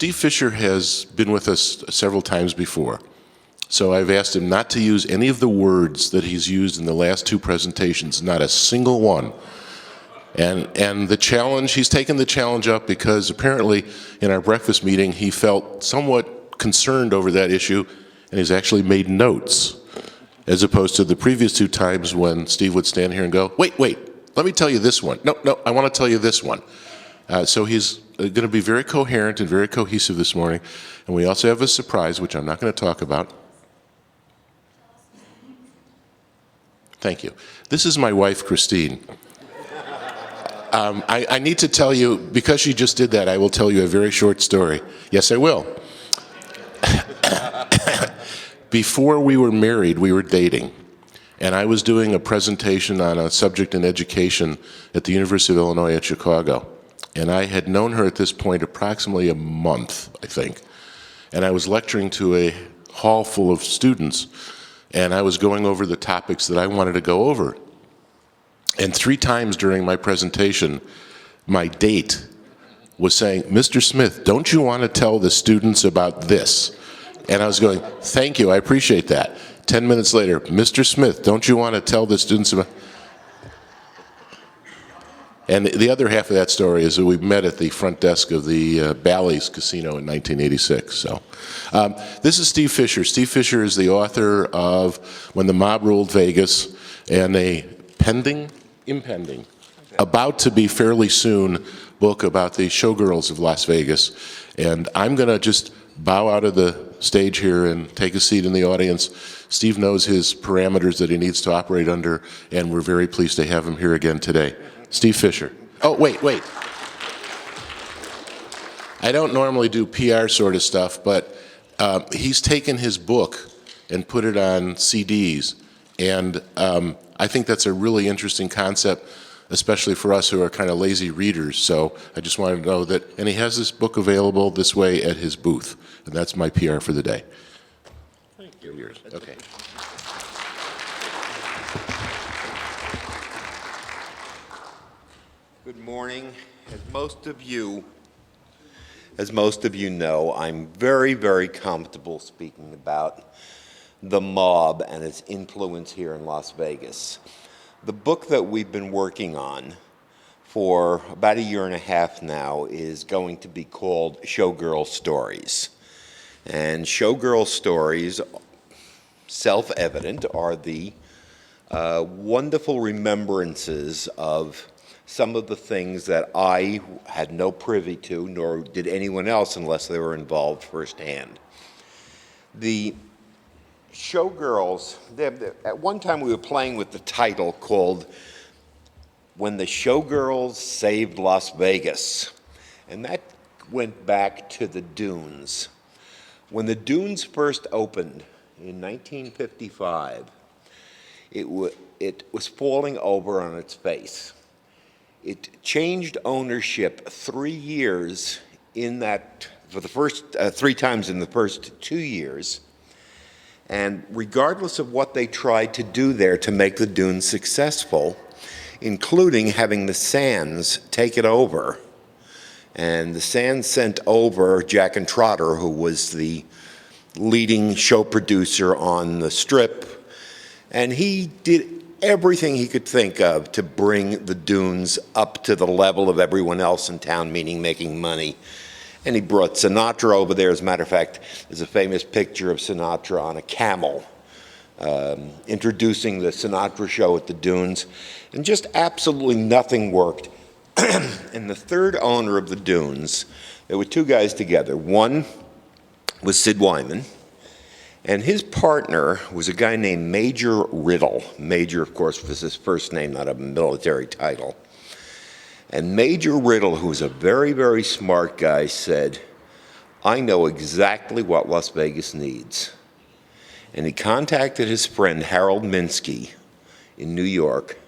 Steve Fischer has been with us several times before. So I've asked him not to use any of the words that he's used in the last two presentations, not a single one. And the challenge, he's taken the challenge up because apparently in our breakfast meeting he felt somewhat concerned over that issue, and he's actually made notes, as opposed to the previous two times when Steve would stand here and go, wait, let me tell you this one. No, I want to tell you this one. So he's going to be very coherent and very cohesive this morning. And we also have a surprise, which I'm not going to talk about. Thank you. This is my wife, Christine. I need to tell you, because she just did that, I will tell you a very short story. Yes, I will. Before we were married, we were dating. And I was doing a presentation on a subject in education at the University of Illinois at Chicago. And I had known her at this point approximately a month, I think. And I was lecturing to a hall full of students, and I was going over the topics that I wanted to go over. And 3 times during my presentation, my date was saying, Mr. Smith, don't you want to tell the students about this? And I was going, thank you, I appreciate that. 10 minutes later, Mr. Smith, don't you want to tell the students about... And the other half of that story is that we met at the front desk of the Bally's Casino in 1986. So, this is Steve Fischer. Steve Fischer is the author of When the Mob Ruled Vegas, and a impending, about to be fairly soon, book about the showgirls of Las Vegas. And I'm going to just bow out of the stage here and take a seat in the audience. Steve knows his parameters that he needs to operate under, and we're very pleased to have him here again today. Steve Fischer. Oh, wait. I don't normally do PR sort of stuff, but he's taken his book and put it on CDs, and I think that's a really interesting concept, especially for us who are kind of lazy readers. So I just wanted to know that, and he has this book available this way at his booth, and that's my PR for the day. Thank you. Yours. Okay. Good morning. As most of you know, I'm very, very comfortable speaking about the mob and its influence here in Las Vegas. The book that we've been working on for about 1.5 years now is going to be called Showgirl Stories. And Showgirl Stories, self-evident, are the wonderful remembrances of some of the things that I had no privy to, nor did anyone else unless they were involved firsthand. The Showgirls, at one time we were playing with the title called When the Showgirls Saved Las Vegas, and that went back to the Dunes. When the Dunes first opened in 1955, it was falling over on its face. It changed ownership 3 years in that, for the first 3 times in the first 2 years. And regardless of what they tried to do there to make the Dunes successful, including having the Sands take it over. And the Sands sent over Jack and Trotter, who was the leading show producer on the Strip, and he did everything he could think of to bring the Dunes up to the level of everyone else in town, meaning making money. And he brought Sinatra over there. As a matter of fact, there's a famous picture of Sinatra on a camel introducing the Sinatra show at the Dunes, and just absolutely nothing worked. And the third owner of the Dunes, there were 2 guys together. One was Sid Wyman, and his partner was a guy named Major Riddle. Major, of course, was his first name, not a military title. And Major Riddle, who was a very, very smart guy, said, I know exactly what Las Vegas needs. And he contacted his friend Harold Minsky in New York,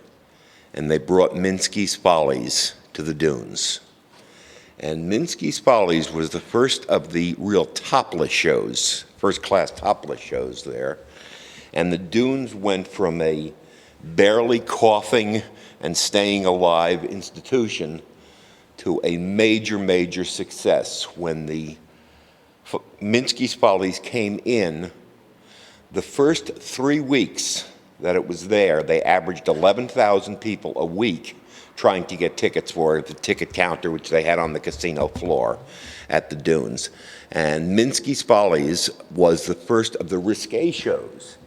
and they brought Minsky's Follies to the Dunes. And Minsky's Follies was the first of the real topless shows, first-class topless shows there. And the Dunes went from a barely coughing and staying alive institution to a major, major success when the Minsky's Follies came in, the first 3 weeks that it was there, they averaged 11,000 people a week trying to get tickets for it at the ticket counter, which they had on the casino floor at the Dunes. And Minsky's Follies was the first of the risque shows,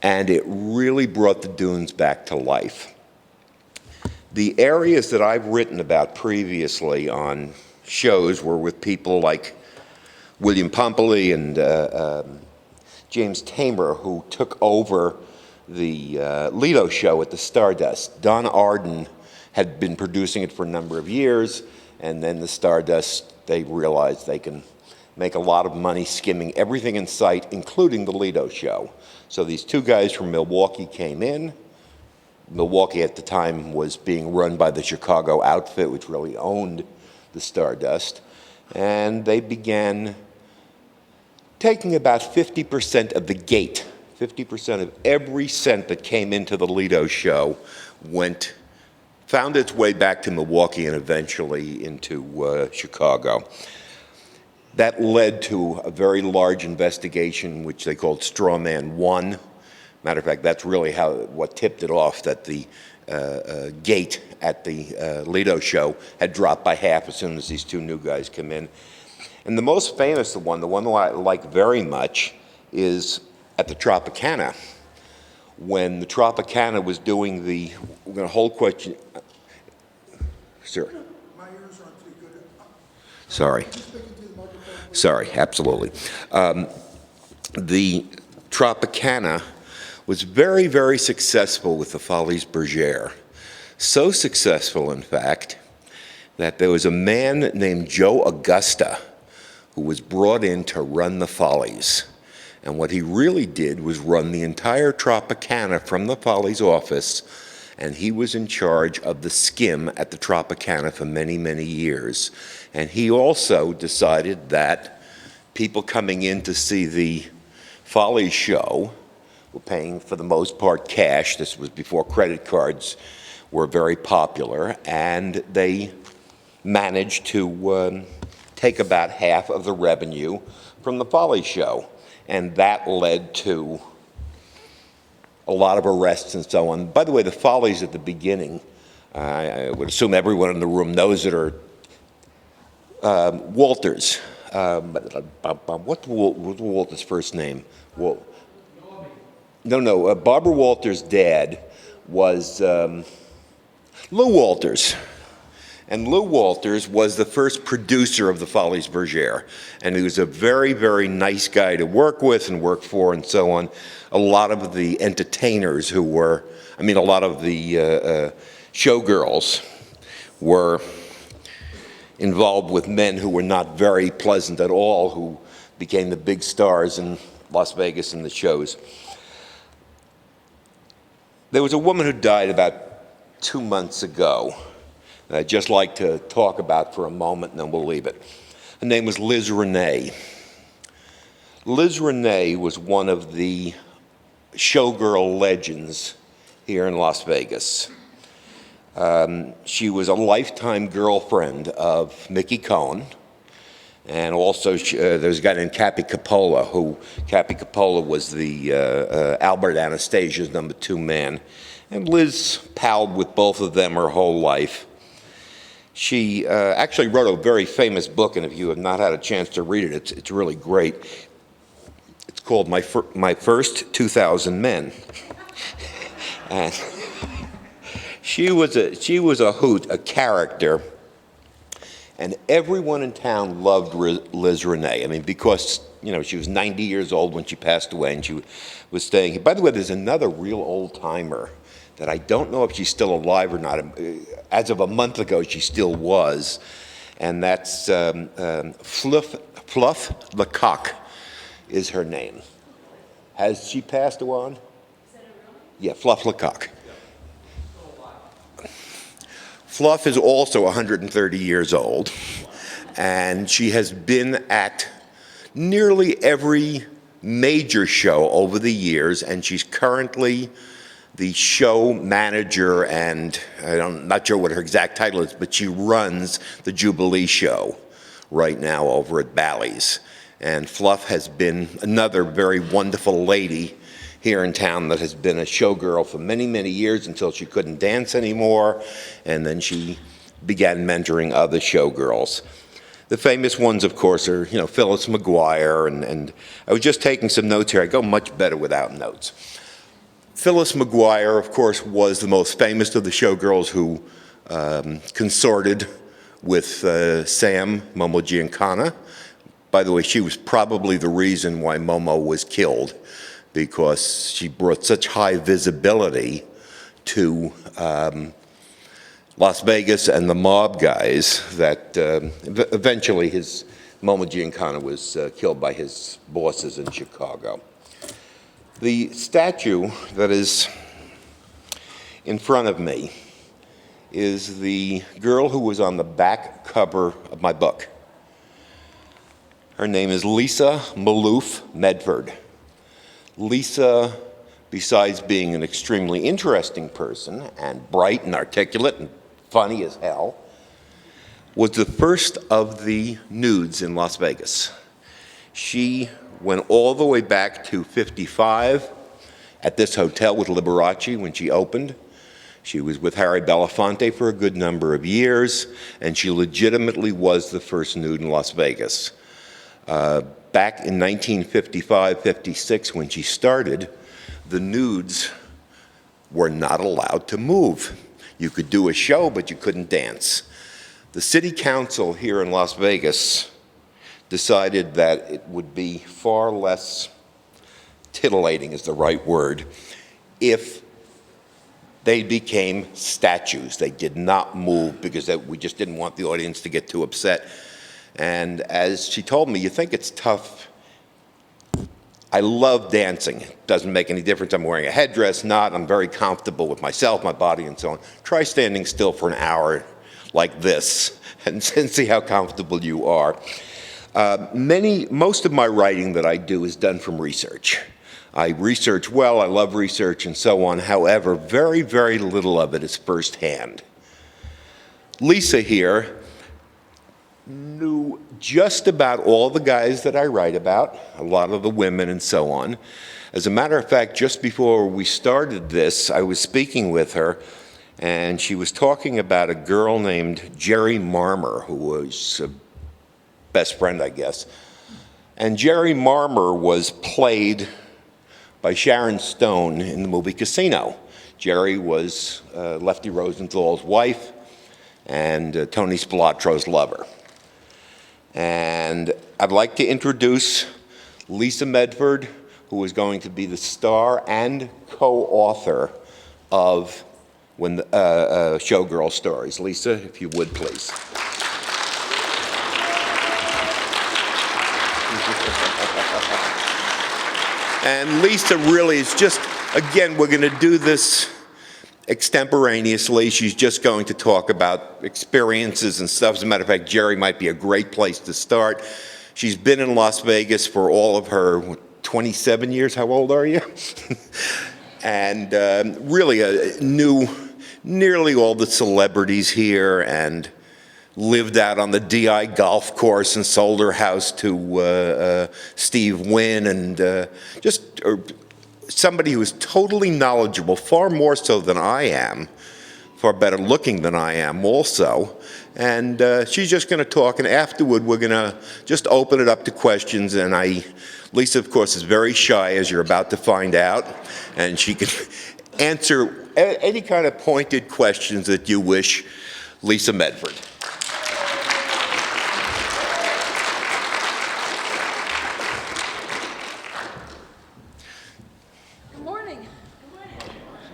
and it really brought the Dunes back to life. The areas that I've written about previously on shows were with people like William Pompili and James Tamer, who took over the Lido show at the Stardust. Don Arden had been producing it for a number of years, and then the Stardust, they realized they can make a lot of money skimming everything in sight, including the Lido show. So these two guys from Milwaukee came in. Milwaukee at the time was being run by the Chicago outfit, which really owned the Stardust, and they began taking about 50% of the gate. 50% of every cent that came into the Lido show found its way back to Milwaukee and eventually into Chicago. That led to a very large investigation, which they called Strawman 1. Matter of fact, that's really what tipped it off, that the gate at the Lido show had dropped by half as soon as these two new guys come in. And the most famous one, the one that I like very much, is at the Tropicana. When the Tropicana was doing we're going to hold question. Sir. My ears aren't too good. Sorry. Sorry, absolutely. The Tropicana was very, very successful with the Folies Bergère. So successful, in fact, that there was a man named Joe Augusta who was brought in to run the Follies. And what he really did was run the entire Tropicana from the Follies office, and he was in charge of the skim at the Tropicana for many, many years. And he also decided that people coming in to see the Follies show were paying, for the most part, cash. This was before credit cards were very popular, and they managed to take about half of the revenue from the Follies show. And that led to a lot of arrests and so on. By the way, the Follies at the beginning, I would assume everyone in the room knows it, are Walters. What's Walters' first name? No. Barbara Walters' dad was Lou Walters. And Lou Walters was the first producer of the Folies Bergère. And he was a very, very nice guy to work with and work for and so on. A lot of the entertainers a lot of the showgirls were involved with men who were not very pleasant at all, who became the big stars in Las Vegas and the shows. There was a woman who died about 2 months ago that I'd just like to talk about for a moment, and then we'll leave it. Her name was Liz Renee. Liz Renee was one of the showgirl legends here in Las Vegas. She was a lifetime girlfriend of Mickey Cohen, and also there's a guy named Cappy Coppola, Cappy Coppola was the Albert Anastasia's number 2 man, and Liz palled with both of them her whole life. She actually wrote a very famous book, and if you have not had a chance to read it, it's really great. It's called My First 2,000 Men. And she was a hoot, a character, and everyone in town loved Liz Renee. I mean, because she was 90 years old when she passed away, and she was staying here. By the way, there's another real old-timer that I don't know if she's still alive or not. As of a month ago, she still was, and that's Fluff Lecoq is her name. Has she passed on? Is that her real name? Yeah, Fluff Lecoq. Fluff is also 130 years old, and she has been at nearly every major show over the years, and she's currently the show manager, and I'm not sure what her exact title is, but she runs the Jubilee show right now over at Bally's. And Fluff has been another very wonderful lady here in town that has been a showgirl for many, many years until she couldn't dance anymore, and then she began mentoring other showgirls. The famous ones, of course, are, Phyllis McGuire, and I was just taking some notes here. I go much better without notes. Phyllis McGuire, of course, was the most famous of the showgirls who consorted with Sam Momo Giancana. By the way, she was probably the reason why Momo was killed, because she brought such high visibility to Las Vegas and the mob guys that eventually Momo Giancana was killed by his bosses in Chicago. The statue that is in front of me is the girl who was on the back cover of my book. Her name is Lisa Maloof Medford. Lisa, besides being an extremely interesting person and bright and articulate and funny as hell, was the first of the nudes in Las Vegas. She went all the way back to 55 at this hotel with Liberace when she opened. She was with Harry Belafonte for a good number of years, and she legitimately was the first nude in Las Vegas. Back in 1955-56, when she started, the nudes were not allowed to move. You could do a show, but you couldn't dance. The city council here in Las Vegas decided that it would be far less titillating, is the right word, if they became statues. They did not move because we just didn't want the audience to get too upset. And as she told me, you think it's tough. I love dancing. It doesn't make any difference. I'm wearing a headdress, not. I'm very comfortable with myself, my body, and so on. Try standing still for an hour like this and see how comfortable you are. Most of my writing that I do is done from research. I research well, I love research and so on. However, very, very little of it is firsthand. Lisa here knew just about all the guys that I write about, a lot of the women and so on. As a matter of fact, just before we started this, I was speaking with her, and she was talking about a girl named Jerry Marmer, who was a best friend, I guess. And Jerry Marmer was played by Sharon Stone in the movie Casino. Jerry was Lefty Rosenthal's wife and Tony Spilatro's lover. And I'd like to introduce Lisa Medford, who is going to be the star and co-author of Showgirl Stories. Lisa, if you would, please. And Lisa really is just, again, we're going to do this extemporaneously. She's just going to talk about experiences and stuff. As a matter of fact, Jerry might be a great place to start. She's been in Las Vegas for all of her 27 years. How old are you? And really knew nearly all the celebrities here and lived out on the DI golf course and sold her house to Steve Wynn, and just somebody who is totally knowledgeable, far more so than I am, far better looking than I am also. And she's just going to talk, and afterward we're going to just open it up to questions. And Lisa, of course, is very shy, as you're about to find out, and she can answer any kind of pointed questions that you wish. Lisa Medford.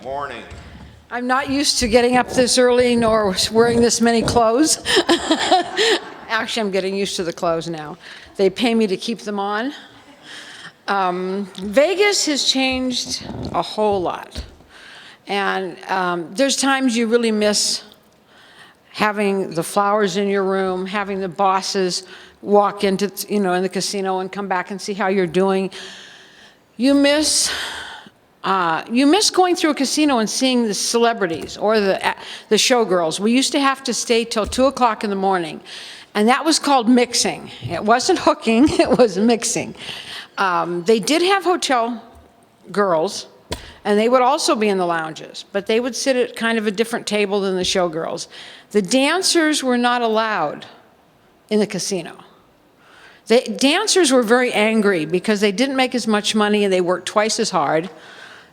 Morning. I'm not used to getting up this early nor wearing this many clothes. Actually, I'm getting used to the clothes now. They pay me to keep them on. Vegas has changed a whole lot. And there's times you really miss having the flowers in your room, having the bosses walk into, in the casino and come back and see how you're doing. You miss going through a casino and seeing the celebrities or the showgirls. We used to have to stay till 2 o'clock in the morning. And that was called mixing. It wasn't hooking, it was mixing. They did have hotel girls, and they would also be in the lounges, but they would sit at kind of a different table than the showgirls. The dancers were not allowed in the casino. The dancers were very angry because they didn't make as much money and they worked twice as hard.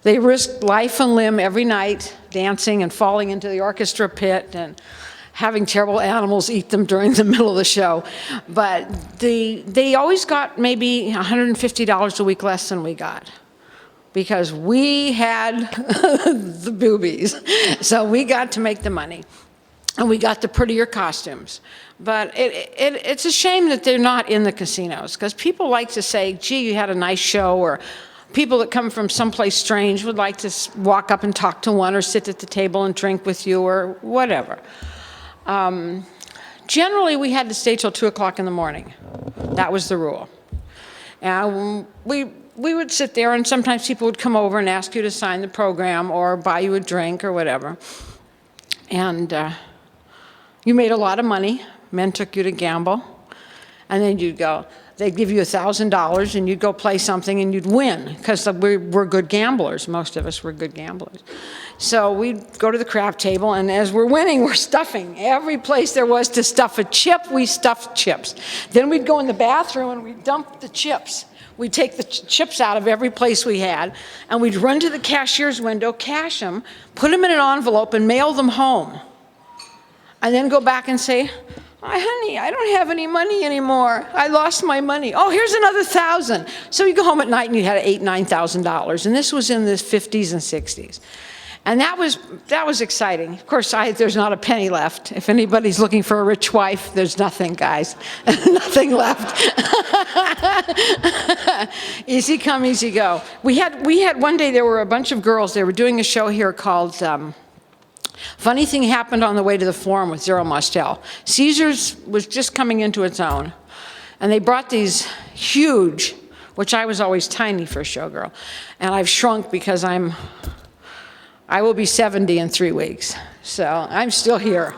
They risked life and limb every night dancing and falling into the orchestra pit and having terrible animals eat them during the middle of the show. But they always got maybe $150 a week less than we got, because we had the boobies. So we got to make the money, and we got the prettier costumes. But it's a shame that they're not in the casinos, because people like to say, gee, you had a nice show, or people that come from someplace strange would like to walk up and talk to one or sit at the table and drink with you or whatever. Generally, we had to stay till 2 o'clock in the morning. That was the rule. And we would sit there, and sometimes people would come over and ask you to sign the program or buy you a drink or whatever. And you made a lot of money. Men took you to gamble. And then you'd go, they'd give you $1,000, and you'd go play something, and you'd win, because we're good gamblers. Most of us were good gamblers. So we'd go to the crap table, and as we're winning, we're stuffing. Every place there was to stuff a chip, we stuffed chips. Then we'd go in the bathroom, and we'd dump the chips. We'd take the chips out of every place we had, and we'd run to the cashier's window, cash them, put them in an envelope, and mail them home. And then go back and say, honey, I don't have any money anymore. I lost my money. Oh, here's another $1,000. So you go home at night and you had $8,000, $9,000. And this was in the 50s and 60s. And that was exciting. Of course, there's not a penny left. If anybody's looking for a rich wife, there's nothing, guys. Nothing left. Easy come, easy go. We had one day, there were a bunch of girls. They were doing a show here called Funny Thing Happened on the Way to the Forum with Zero Mostel. Caesars was just coming into its own. And they brought these huge, which I was always tiny for a showgirl. And I've shrunk because I will be 70 in 3 weeks. So I'm still here.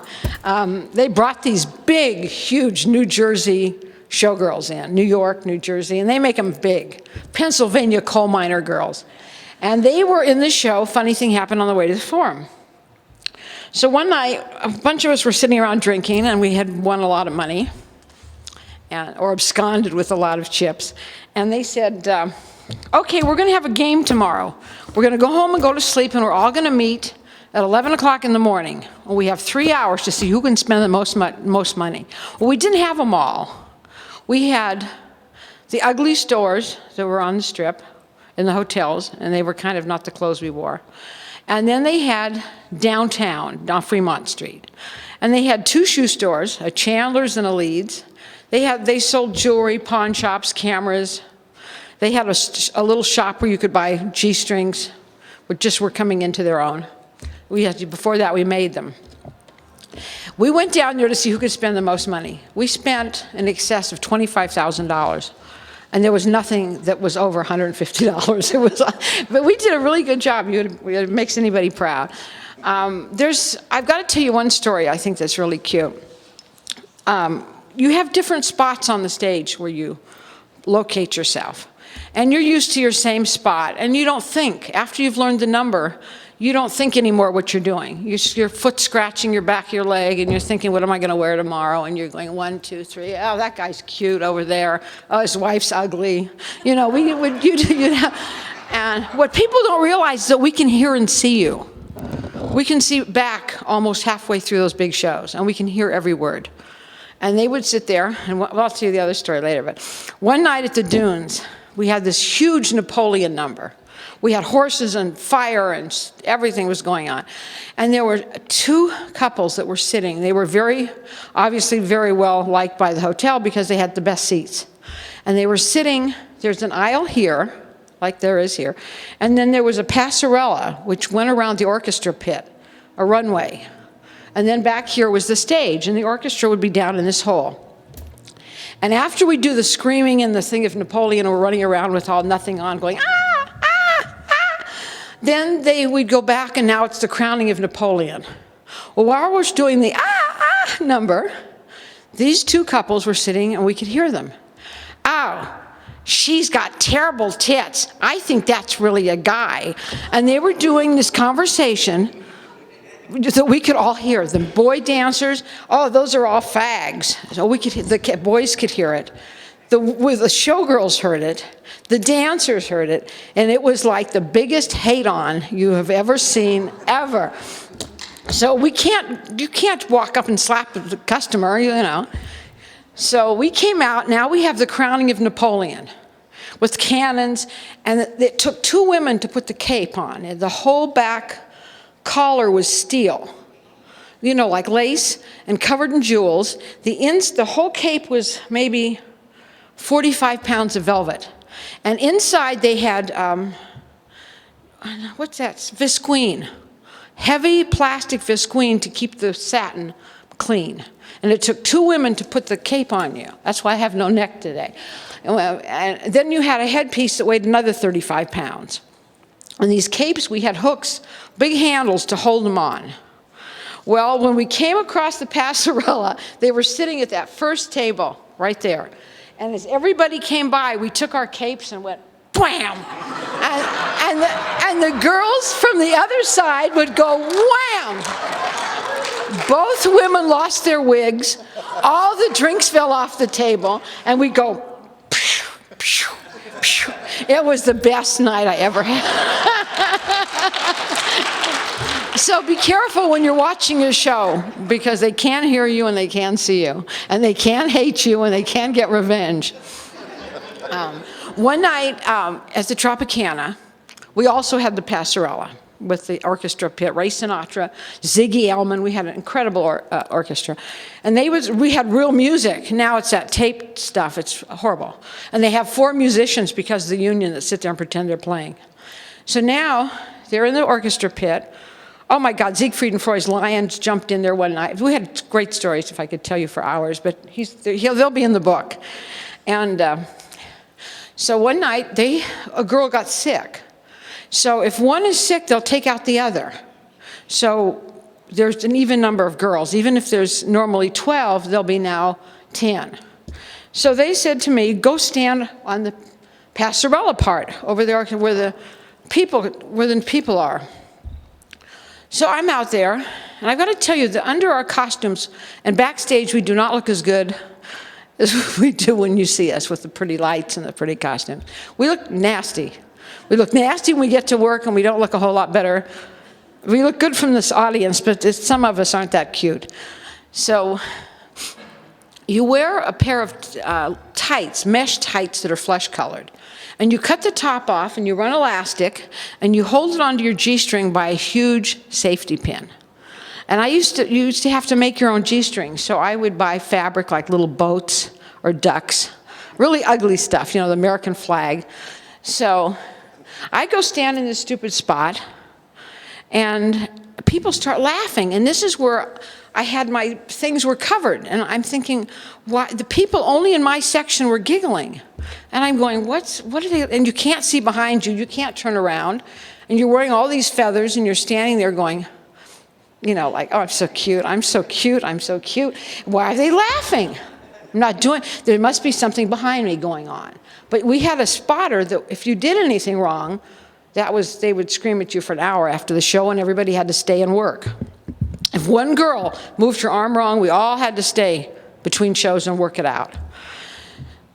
They brought these big, huge New Jersey showgirls in, New York, New Jersey, and they make them big. Pennsylvania coal miner girls. And they were in the show, Funny Thing Happened on the Way to the Forum. So one night, a bunch of us were sitting around drinking, and we had won a lot of money, or absconded with a lot of chips. And they said, okay, we're going to have a game tomorrow. We're going to go home and go to sleep, and we're all going to meet at 11 o'clock in the morning. And we have 3 hours to see who can spend the most money. Well, we didn't have them all. We had the ugly stores that were on the strip in the hotels, and they were kind of not the clothes we wore. And then they had downtown, on Fremont Street. And they had 2 shoe stores, a Chandler's and a Leeds. They sold jewelry, pawn shops, cameras. They had a little shop where you could buy G-strings, which just were coming into their own. Before that, we made them. We went down there to see who could spend the most money. We spent in excess of $25,000. And there was nothing that was over $150. But we did a really good job. It makes anybody proud. I've got to tell you one story I think that's really cute. You have different spots on the stage where you locate yourself. And you're used to your same spot. And you don't think, after you've learned the number, you don't think anymore what you're doing. Your foot scratching your back of your leg, and you're thinking, what am I going to wear tomorrow? And you're going, 1, 2, 3. Oh, that guy's cute over there. Oh, his wife's ugly. You know, and what people don't realize is that we can hear and see you. We can see back almost halfway through those big shows, and we can hear every word. And they would sit there, and I'll tell you the other story later, but one night at the Dunes, we had this huge Napoleon number. We had horses and fire and everything was going on. And there were 2 couples that were sitting. They were obviously very well liked by the hotel because they had the best seats. And they were sitting, there's an aisle here, like there is here, and then there was a passerella which went around the orchestra pit, a runway. And then back here was the stage, and the orchestra would be down in this hole. And after we do the screaming and the thing of Napoleon, we're running around with all nothing on, going, ah! Then we'd go back, and now it's the crowning of Napoleon. Well, while we're doing the number, these two couples were sitting and we could hear them. "Oh, she's got terrible tits. I think that's really a guy." And they were doing this conversation that we could all hear. The boy dancers, "Oh, those are all fags." So the boys could hear it. The showgirls heard it. The dancers heard it. And it was like the biggest hate-on you have ever seen, ever. So you can't walk up and slap the customer, you know. So we came out. Now we have the crowning of Napoleon with cannons. And it took two women to put the cape on. And the whole back collar was steel, you know, like lace and covered in jewels. The whole cape was maybe 45 pounds of velvet. And inside they had, what's that? Visqueen. Heavy plastic visqueen to keep the satin clean. And it took two women to put the cape on you. That's why I have no neck today. And then you had a headpiece that weighed another 35 pounds. And these capes, we had hooks, big handles to hold them on. Well, when we came across the passerella, they were sitting at that first table right there. And as everybody came by, we took our capes and went, wham! And the girls from the other side would go, wham! Both women lost their wigs. All the drinks fell off the table. And we'd go, pew, pew, pew. It was the best night I ever had. So be careful when you're watching a show, because they can hear you and they can see you. And they can hate you and they can get revenge. One night at the Tropicana, we also had the passerella with the orchestra pit. Ray Sinatra, Ziggy Elman, we had an incredible orchestra. And we had real music. Now it's that taped stuff. It's horrible. And they have 4 musicians because of the union that sit there and pretend they're playing. So now they're in the orchestra pit. Oh my God, Siegfried and Roy's lions jumped in there one night. We had great stories, if I could tell you for hours, but they'll be in the book. And so one night, a girl got sick. So if one is sick, they'll take out the other. So there's an even number of girls. Even if there's normally 12, there'll be now 10. So they said to me, go stand on the passerella part over there where the people are. So I'm out there, and I've got to tell you that under our costumes and backstage, we do not look as good as we do when you see us with the pretty lights and the pretty costumes. We look nasty. We look nasty when we get to work, and we don't look a whole lot better. We look good from this audience, but some of us aren't that cute. So you wear a pair of tights, mesh tights that are flesh-colored. And you cut the top off, and you run elastic, and you hold it onto your G-string by a huge safety pin. And you used to have to make your own G-string, so I would buy fabric like little boats or ducks, really ugly stuff, you know, the American flag. So I go stand in this stupid spot, and people start laughing, and this is where I had my things were covered, and I'm thinking, why the people only in my section were giggling, and I'm going, what are they? And you can't see behind you, you can't turn around, and you're wearing all these feathers, and you're standing there going, you know, like, oh, I'm so cute, I'm so cute, I'm so cute. Why are they laughing? I'm not doing. There must be something behind me going on. But we had a spotter that if you did anything wrong, they would scream at you for an hour after the show, and everybody had to stay and work. If one girl moved her arm wrong, we all had to stay between shows and work it out.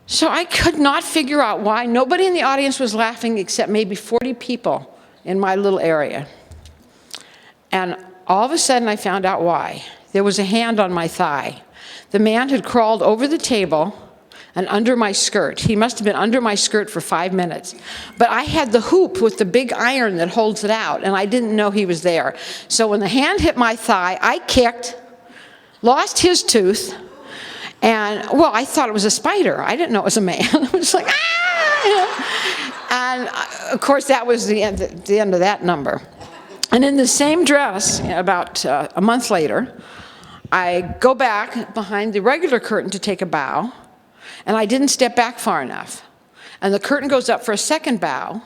So I could not figure out why nobody in the audience was laughing except maybe 40 people in my little area. And all of a sudden I found out why. There was a hand on my thigh. The man had crawled over the table and under my skirt. He must have been under my skirt for 5 minutes. But I had the hoop with the big iron that holds it out, and I didn't know he was there. So when the hand hit my thigh, I kicked, lost his tooth, and, well, I thought it was a spider. I didn't know it was a man. I was like, ah! And, of course, that was the end of that number. And in the same dress, about a month later, I go back behind the regular curtain to take a bow, and I didn't step back far enough. And the curtain goes up for a second bow,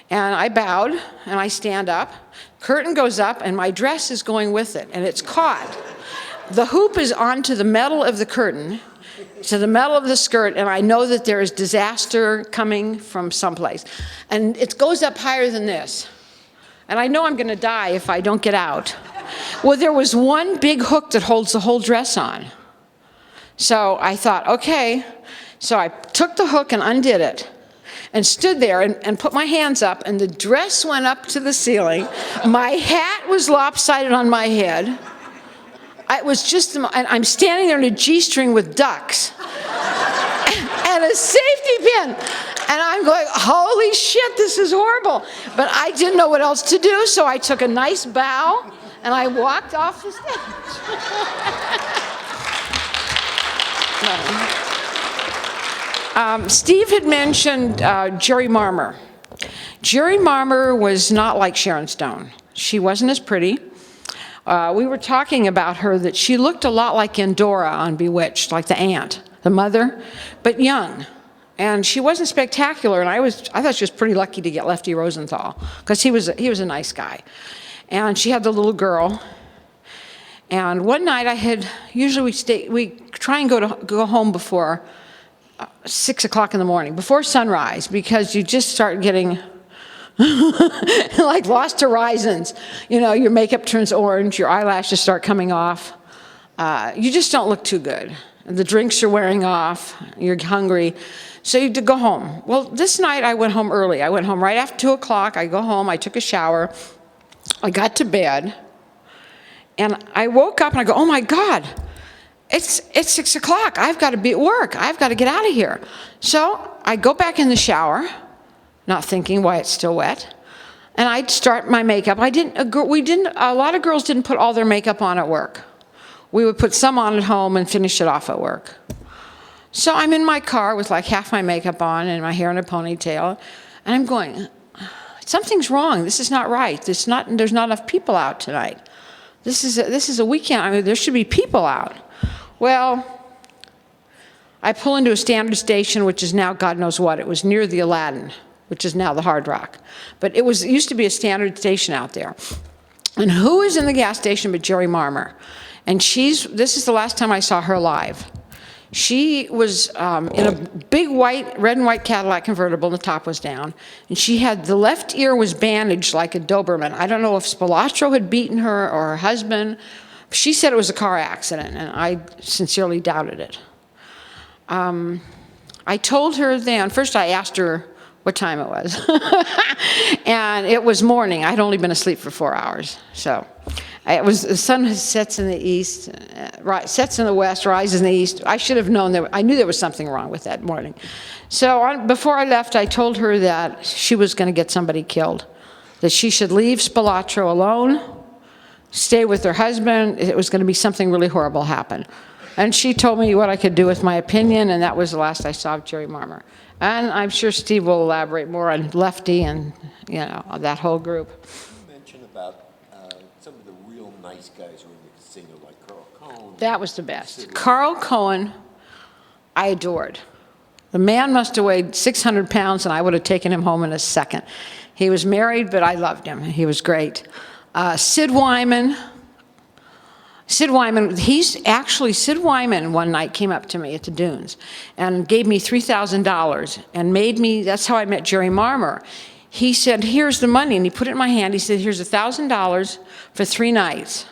and I bowed, and I stand up. Curtain goes up, and my dress is going with it, and it's caught. the hoop is onto the metal of the curtain, to the metal of the skirt, and I know that there is disaster coming from someplace. And it goes up higher than this. And I know I'm going to die if I don't get out. Well, there was one big hook that holds the whole dress on. So I thought, okay. So I took the hook and undid it and stood there and put my hands up, and the dress went up to the ceiling. My hat was lopsided on my head. It was just, and I'm standing there in a G-string with ducks and a safety pin. And I'm going, holy shit, this is horrible. But I didn't know what else to do, so I took a nice bow and I walked off the stage. Steve had mentioned Jerry Marmer. Jerry Marmer was not like Sharon Stone. She wasn't as pretty. We were talking about her that she looked a lot like Endora on Bewitched, like the aunt, the mother, but young. And she wasn't spectacular, and I thought she was pretty lucky to get Lefty Rosenthal, because he was a nice guy. And she had the little girl. And one night we try and go home before 6 o'clock in the morning, before sunrise, because you just start getting like Lost Horizons. You know, your makeup turns orange, your eyelashes start coming off. You just don't look too good. The drinks are wearing off, you're hungry, so you go home. Well, this night I went home early. I went home right after 2 o'clock. I go home, I took a shower, I got to bed, and I woke up and I go, oh my God, it's 6 o'clock. I've got to be at work. I've got to get out of here. So I go back in the shower, not thinking why it's still wet, and I'd start my makeup. A lot of girls didn't put all their makeup on at work. We would put some on at home and finish it off at work. So I'm in my car with like half my makeup on and my hair in a ponytail, and I'm going, something's wrong. This is not right. There's not enough people out tonight. This is a weekend. I mean, there should be people out. Well, I pull into a Standard Station, which is now God knows what. It was near the Aladdin, which is now the Hard Rock. But it used to be a Standard Station out there. And who is in the gas station but Jerry Marmer? And this is the last time I saw her live. She was in a big red and white Cadillac convertible, and the top was down. And the left ear was bandaged like a Doberman. I don't know if Spilotro had beaten her or her husband. She said it was a car accident, and I sincerely doubted it. I told her then, first I asked her what time it was. And it was morning. I'd only been asleep for 4 hours. So the sun sets in the east, sets in the west, rises in the east. I should have known I knew there was something wrong with that morning. So before I left, I told her that she was going to get somebody killed, that she should leave Spilotro alone, stay with her husband. It was going to be something really horrible happen. And she told me what I could do with my opinion, and that was the last I saw of Jerry Marmer. And I'm sure Steve will elaborate more on Lefty and, that whole group. You mentioned about some of the real nice guys who were in the casino, like Carl Cohen. That was the best. Carl Cohen, I adored. The man must have weighed 600 pounds, and I would have taken him home in a second. He was married, but I loved him. He was great. Sid Wyman, Sid Wyman one night came up to me at the Dunes and gave me $3,000 and that's how I met Jerry Marmer. He said, here's the money, and he put it in my hand. He said, here's $1,000 for 3 nights.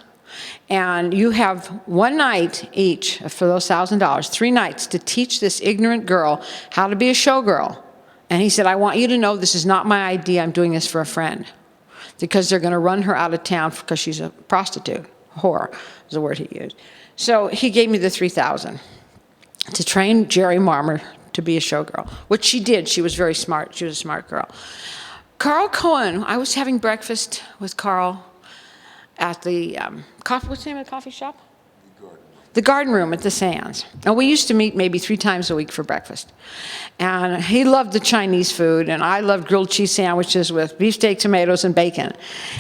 And you have 1 night each for those $1,000, 3 nights to teach this ignorant girl how to be a showgirl. And he said, I want you to know this is not my idea. I'm doing this for a friend. Because they're going to run her out of town because she's a prostitute. Whore is the word he used. So he gave me the $3,000 to train Jerry Marmer to be a showgirl, which she did. She was very smart. She was a smart girl. Carl Cohen, I was having breakfast with Carl at the, what's the name of the coffee shop? The Garden Room at the Sands. And we used to meet maybe 3 times a week for breakfast. And he loved the Chinese food, and I loved grilled cheese sandwiches with beefsteak, tomatoes, and bacon.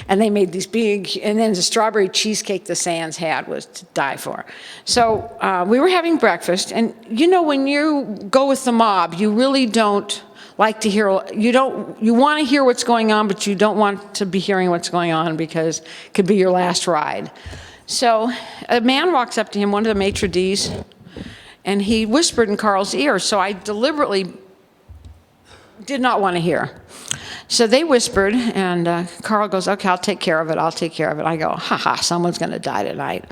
And they made these big, and then the strawberry cheesecake the Sands had was to die for. So we were having breakfast, and when you go with the mob, you really don't like to hear, you want to hear what's going on, but you don't want to be hearing what's going on because it could be your last ride. So a man walks up to him, one of the maitre d's, and he whispered in Carl's ear, so I deliberately did not want to hear. So they whispered, and Carl goes, okay, I'll take care of it, I'll take care of it. I go, ha, someone's going to die tonight.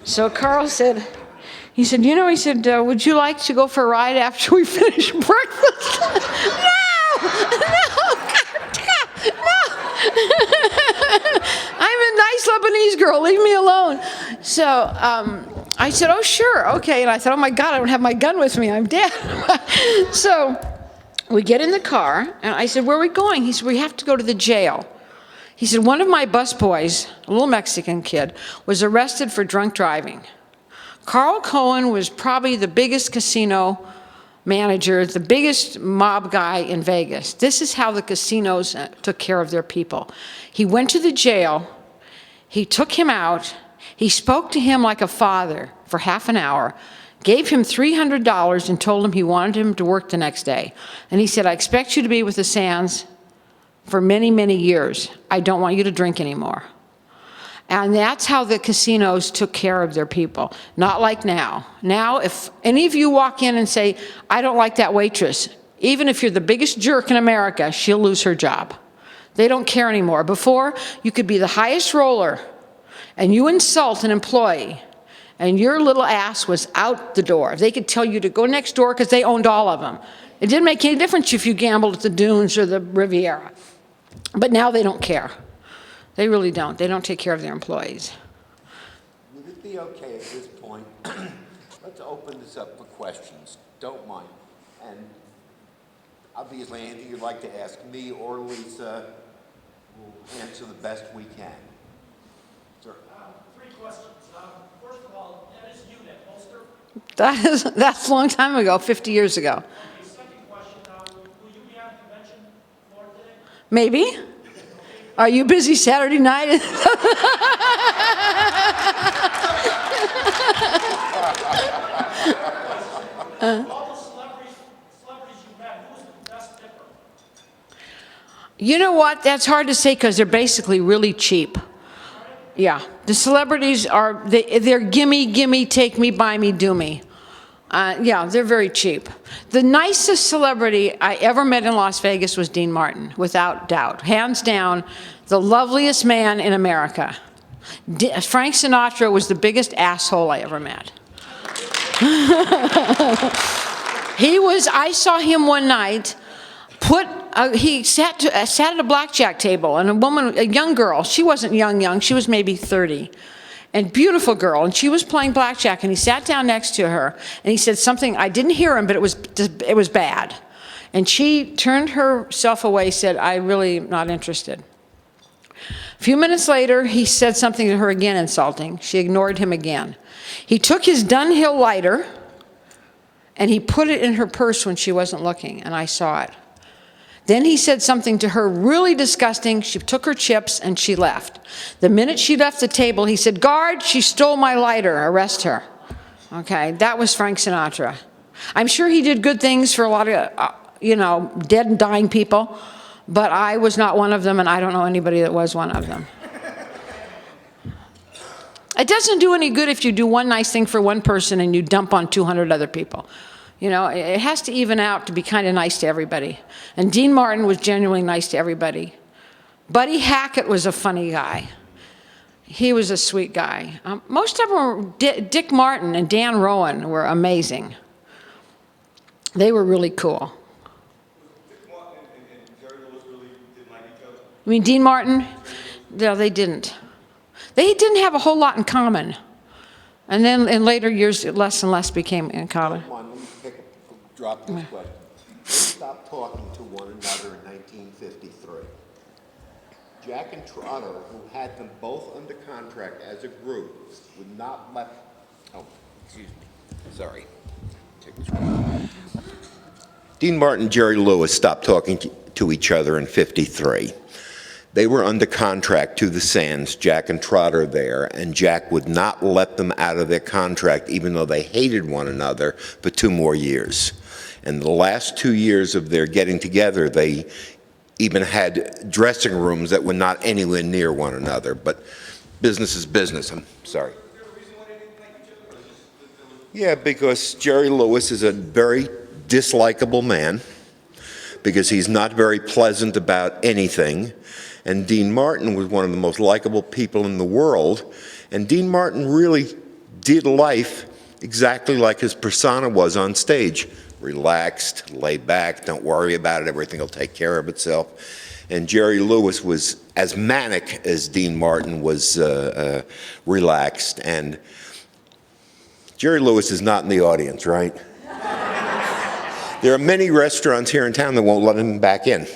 So Carl said, he said, would you like to go for a ride after we finish breakfast? No! I'm a nice Lebanese girl, leave me alone. So I said, oh, sure, okay. And I thought, oh my God, I don't have my gun with me, I'm dead. So we get in the car, and I said, where are we going? He said, we have to go to the jail. He said, one of my busboys, a little Mexican kid, was arrested for drunk driving. Carl Cohen was probably the biggest casino manager, the biggest mob guy in Vegas. This is how the casinos took care of their people. He went to the jail, he took him out, he spoke to him like a father for half an hour, gave him $300 and told him he wanted him to work the next day. And he said, I expect you to be with the Sands for many, many years. I don't want you to drink anymore. And that's how the casinos took care of their people. Not like now. Now, if any of you walk in and say, I don't like that waitress, even if you're the biggest jerk in America, she'll lose her job. They don't care anymore. Before, you could be the highest roller, and you insult an employee, and your little ass was out the door. They could tell you to go next door because they owned all of them. It didn't make any difference if you gambled at the Dunes or the Riviera. But now they don't care. They really don't. They don't take care of their employees. Would it be okay at this point? Let's open this up for questions. Don't mind. And obviously, anything you'd like to ask me or Lisa, we'll answer the best we can. Sir. 3 questions. First of all, that is you that poster. That's a long time ago, 50 years ago. Okay, second question, will you be on the convention floor today? Maybe. Are you busy Saturday night? All the celebrities you met, who's the best tipper? You know what? That's hard to say because they're basically really cheap. Yeah, the celebrities are, they're gimme, take me, buy me, do me. Yeah, they're very cheap. The nicest celebrity I ever met in Las Vegas was Dean Martin, without doubt. Hands down, the loveliest man in America. Frank Sinatra was the biggest asshole I ever met. I saw him one night, he sat at a blackjack table, and a young girl, she wasn't young, she was maybe 30. And beautiful girl, and she was playing blackjack, and he sat down next to her, and he said something, I didn't hear him, but it was bad. And she turned herself away, said, I really am not interested. A few minutes later, he said something to her again insulting. She ignored him again. He took his Dunhill lighter, and he put it in her purse when she wasn't looking, and I saw it. Then he said something to her really disgusting. She took her chips and she left. The minute she left the table, he said, guard, she stole my lighter, arrest her. Okay, that was Frank Sinatra. I'm sure he did good things for a lot of, dead and dying people, but I was not one of them, and I don't know anybody that was one of them. It doesn't do any good if you do one nice thing for one person and you dump on 200 other people. It has to even out to be kind of nice to everybody. And Dean Martin was genuinely nice to everybody. Buddy Hackett was a funny guy. He was a sweet guy. Most of them were, Dick Martin and Dan Rowan were amazing. They were really cool. Dick Martin and Jerry Lewis really didn't like each other? You mean Dean Martin? No, they didn't. They didn't have a whole lot in common. And then in later years, less and less became in common. Come on, let me drop this question. They stopped talking to one another in 1953. Jack and Trotter, who had them both under contract as a group, would not let, sorry. Take this one. Dean Martin and Jerry Lewis stopped talking to each other in 53. They were under contract to the Sands, Jack and Trotter there, and Jack would not let them out of their contract even though they hated one another for 2 more years. And the last 2 years of their getting together, they even had dressing rooms that were not anywhere near one another. But business is business. I'm sorry. Yeah, because Jerry Lewis is a very dislikable man, because he's not very pleasant about anything. And Dean Martin was one of the most likable people in the world. And Dean Martin really did life exactly like his persona was on stage. Relaxed, laid back, don't worry about it, everything will take care of itself. And Jerry Lewis was as manic as Dean Martin was relaxed. And Jerry Lewis is not in the audience, right? There are many restaurants here in town that won't let him back in.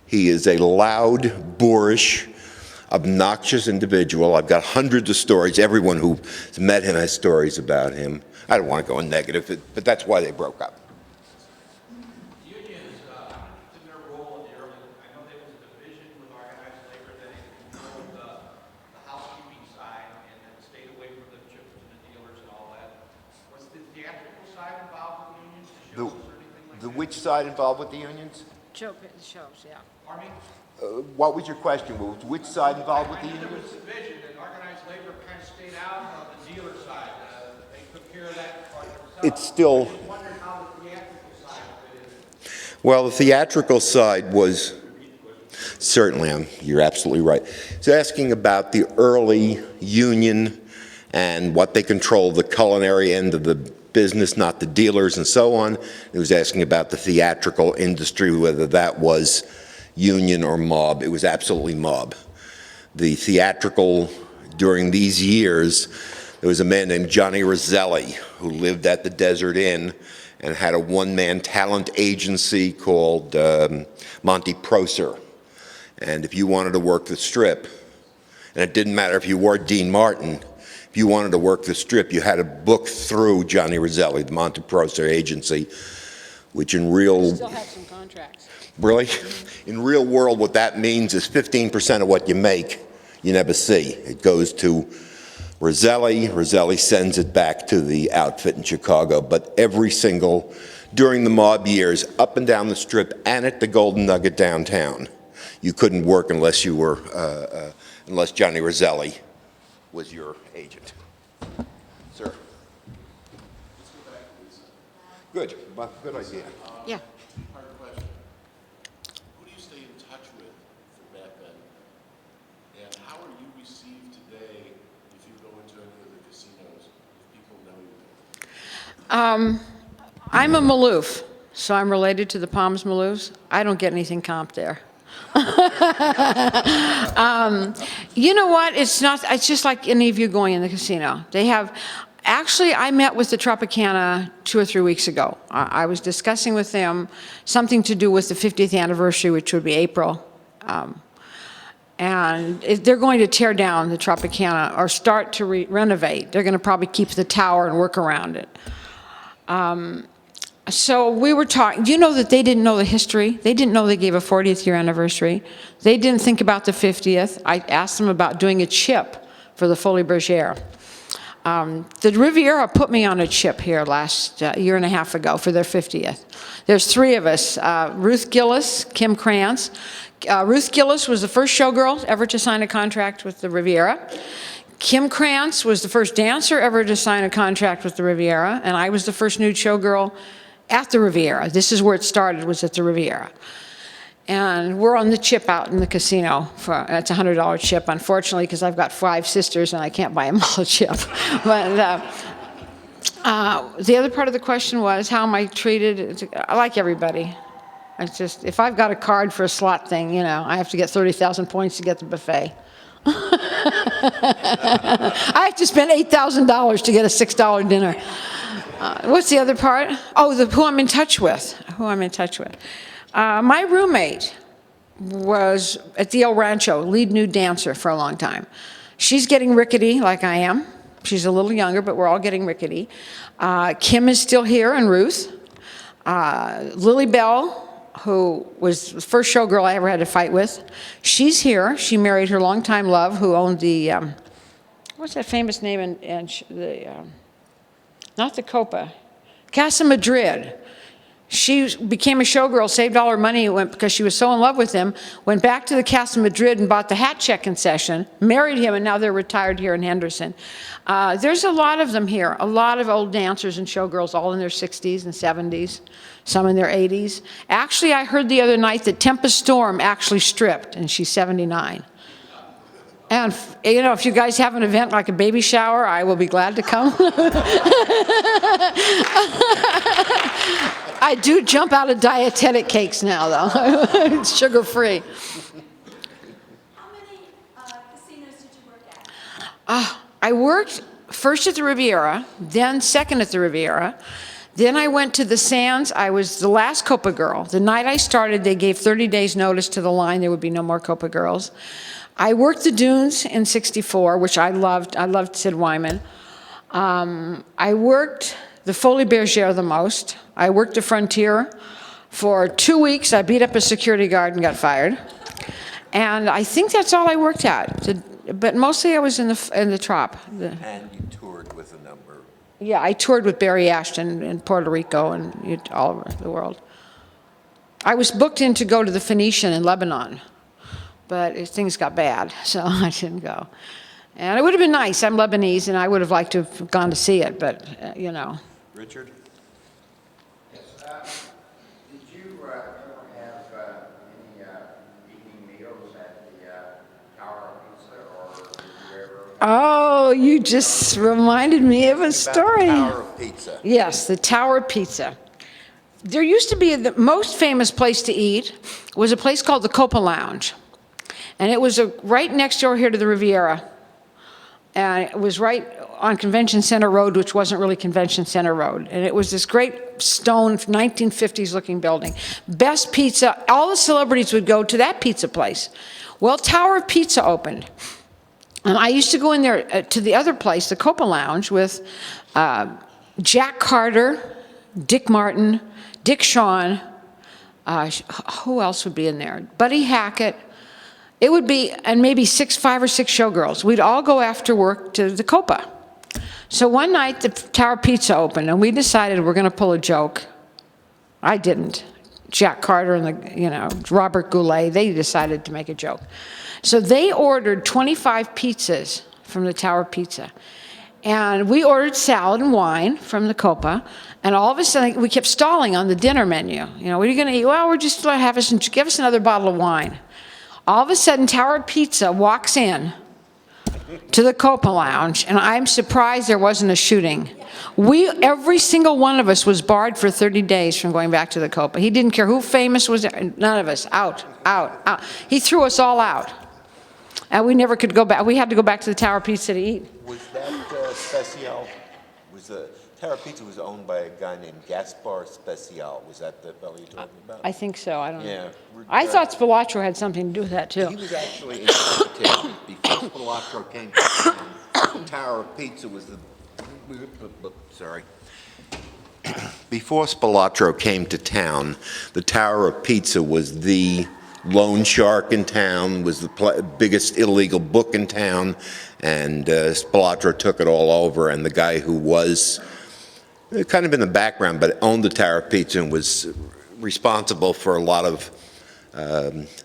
He is a loud, boorish, obnoxious individual. I've got hundreds of stories. Everyone who's met him has stories about him. I don't want to go in negative, but that's why they broke up. Unions, in their role in the early, I know there was a division with organized labor that controlled the housekeeping side and then stayed away from the chips and the dealers and all that. Was the theatrical side involved with unions, the shows or anything like that? Which side involved with the unions? Shows, yeah. Pardon me? What was your question? Which side involved with the There unions? was a division that organized labor kind of stayed out of the dealer side. They took care of that part themselves. It's still... I just wondered how the theatrical side fit in. Well, the theatrical side was, certainly, you're absolutely right. It's asking about the early union and what they controlled, the culinary end of the business, not the dealers and so on. It was asking about the theatrical industry, whether that was union or mob. It was absolutely mob. The theatrical, during these years, there was a man named Johnny Roselli who lived at the Desert Inn and had a one-man talent agency called Monty Prosser. And if you wanted to work the strip, and it didn't matter if you were Dean Martin, if you wanted to work the strip, you had to book through Johnny Roselli, the Monty Prosser agency, which in real... Still have some contracts. Really? In real world, what that means is 15% of what you make, you never see. It goes to Roselli. Roselli sends it back to the outfit in Chicago. But every single, during the mob years, up and down the strip and at the Golden Nugget downtown, you couldn't work unless you were, unless Johnny Roselli was your agent. Sir? Good. Good idea. Yeah. Hard question. Who do you stay in touch with from back then? And how are you received today if you go into any of the casinos, if people know you? I'm a Maloof, so I'm related to the Palms Maloofs. I don't get anything comped there. You know what? It's just like any of you going in the casino. They have, actually, I met with the Tropicana 2 or 3 weeks ago. I was discussing with them something to do with the 50th anniversary, which would be April. And they're going to tear down the Tropicana or start to renovate. They're going to probably keep the tower and work around it. So we were talking, do you know that they didn't know the history? They didn't know they gave a 40th year anniversary. They didn't think about the 50th. I asked them about doing a chip for the Folie Bergère. The Riviera put me on a chip here last year and a half ago for their 50th. There's 3 of us, Ruth Gillis, Kim Krantz. Ruth Gillis was the first showgirl ever to sign a contract with the Riviera. Kim Krantz was the first dancer ever to sign a contract with the Riviera, and I was the first nude showgirl at the Riviera. This is where it started, was at the Riviera. And we're on the chip out in the casino. It's a $100 chip, unfortunately, because I've got 5 sisters and I can't buy them all a chip. But the other part of the question was, how am I treated? I like everybody. It's just, if I've got a card for a slot thing, you know, I have to get 30,000 points to get the buffet. I have to spend $8,000 to get a $6 dinner. What's the other part? Oh, who I'm in touch with. Who I'm in touch with. My roommate was at the El Rancho, lead nude dancer for a long time. She's getting rickety like I am. She's a little younger, but we're all getting rickety. Kim is still here, and Ruth. Lily Bell, who was the first showgirl I ever had to fight with, she's here. She married her longtime love, who owned the, what's that famous name in the, not the Copa, Casa Madrid. She became a showgirl, saved all her money, went because she was so in love with him, went back to the Casa Madrid and bought the hat check concession, married him, and now they're retired here in Henderson. There's a lot of them here, a lot of old dancers and showgirls, all in their 60s and 70s, some in their 80s. Actually, I heard the other night that Tempest Storm actually stripped, and she's 79. And, you know, if you guys have an event like a baby shower, I will be glad to come. I do jump out of dietetic cakes now, though. It's sugar-free. How many casinos did you work at? I worked first at the Riviera, then second at the Riviera. Then I went to the Sands. I was the last Copa girl. The night I started, they gave 30 days notice to the line there would be no more Copa girls. I worked the Dunes in '64, which I loved. I loved Sid Wyman. I worked the Folie Bergère the most. I worked the Frontier for 2 weeks. I beat up a security guard and got fired. And I think that's all I worked at. But mostly I was in the Trop. And you toured with a number. Yeah, I toured with Barry Ashton in Puerto Rico and all over the world. I was booked in to go to the Phoenician in Lebanon, but things got bad, so I didn't go. And it would have been nice. I'm Lebanese, and I would have liked to have gone to see it, but, you know. Richard? Yes. Did you ever have any evening meals at the Tower of Pizza, or did you ever? Oh, you just reminded me of a story. Tower of Pizza. Yes, the Tower of Pizza. There used to be the most famous place to eat was a place called the Copa Lounge. And it was right next door here to the Riviera. And it was right on Convention Center Road, which wasn't really Convention Center Road. And it was this great stone 1950s looking building. Best pizza, all the celebrities would go to that pizza place. Well, Tower of Pizza opened. And I used to go in there to the other place, the Copa Lounge, with Jack Carter, Dick Martin, Dick Shawn, who else would be in there? Buddy Hackett. It would be, and maybe 5 or 6 showgirls. We'd all go after work to the Copa. So one night, the Tower Pizza opened, and we decided we're going to pull a joke. I didn't. Jack Carter and Robert Goulet, they decided to make a joke. So they ordered 25 pizzas from the Tower Pizza. And we ordered salad and wine from the Copa. And all of a sudden, we kept stalling on the dinner menu. You know, what are you going to eat? Well, we're just going to give us another bottle of wine. All of a sudden, Tower Pizza walks in to the Copa Lounge, and I'm surprised there wasn't a shooting. Every single one of us was barred for 30 days from going back to the Copa. He didn't care who famous was there. None of us. Out, out, out. He threw us all out. And we never could go back. We had to go back to the Tower Pizza to eat. Was that Special? Was the Tower Pizza was owned by a guy named Gaspar Special? Was that the fellow you're talking about? I think so. I don't know. Yeah. I thought Spilotro had something to do with that, too. He was actually in competition before Spilotro came to town. The Tower of Pizza was the. Sorry. Before Spilotro came to town, the Tower of Pizza was the loan shark in town, was the biggest illegal book in town, and Spilotro took it all over. And the guy who was kind of in the background but owned the Tower of Pizza and was responsible for a lot of,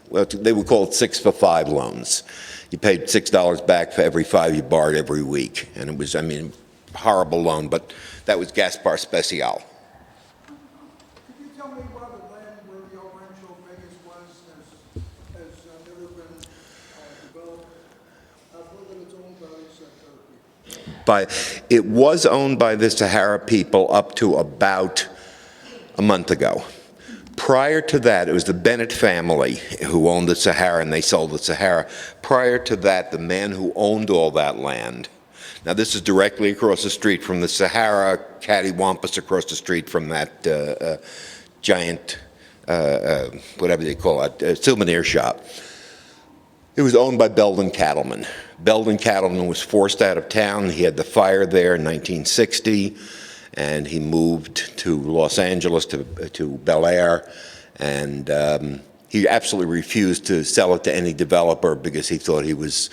well, they would call it 6 for 5 loans. You paid $6 back for every 5 you borrowed every week. And it was, I mean, horrible loan, but that was Gaspar Special. Could you tell me why the land where the old ranch of Vegas was has never been developed? I've heard that it's owned by the Sahara people. It was owned by the Sahara people up to about a month ago. Prior to that, it was the Bennett family who owned the Sahara, and they sold the Sahara. Prior to that, the man who owned all that land, now this is directly across the street from the Sahara, cattywampus across the street from that giant, whatever they call it, souvenir shop. It was owned by Belden Cattleman. Belden Cattleman was forced out of town. He had the fire there in 1960. And he moved to Los Angeles, to Bel Air, and he absolutely refused to sell it to any developer because he thought he was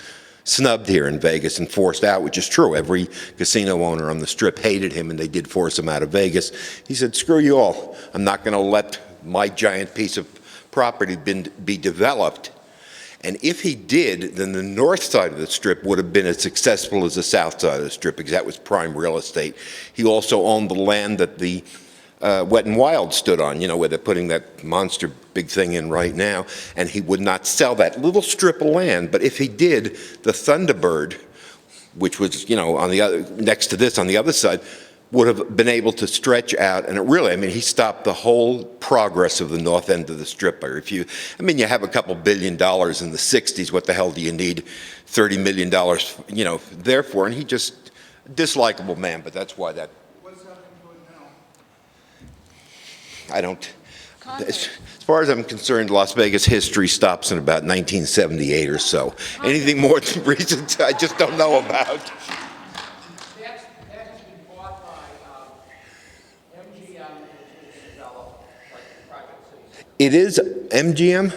snubbed here in Vegas and forced out, which is true. Every casino owner on the Strip hated him, and they did force him out of Vegas. He said, screw you all. I'm not going to let my giant piece of property be developed. And if he did, then the north side of the Strip would have been as successful as the south side of the Strip, because that was prime real estate. He also owned the land that the Wet and Wild stood on, you know, where they're putting that monster big thing in right now, and he would not sell that little strip of land. But if he did, the Thunderbird, which was, you know, on the other, next to this on the other side, would have been able to stretch out, and it really, I mean, he stopped the whole progress of the north end of the Strip. You have a couple $1 billion in the 60s, what the hell do you need $30 million, you know, therefore, and he just, dislikable man, but that's why that. What's happening to it now? I don't, as far as I'm concerned, Las Vegas history stops in about 1978 or so. Anything more recent, I just don't know about. That has been bought by MGM and it's developed like private cities. It is MGM?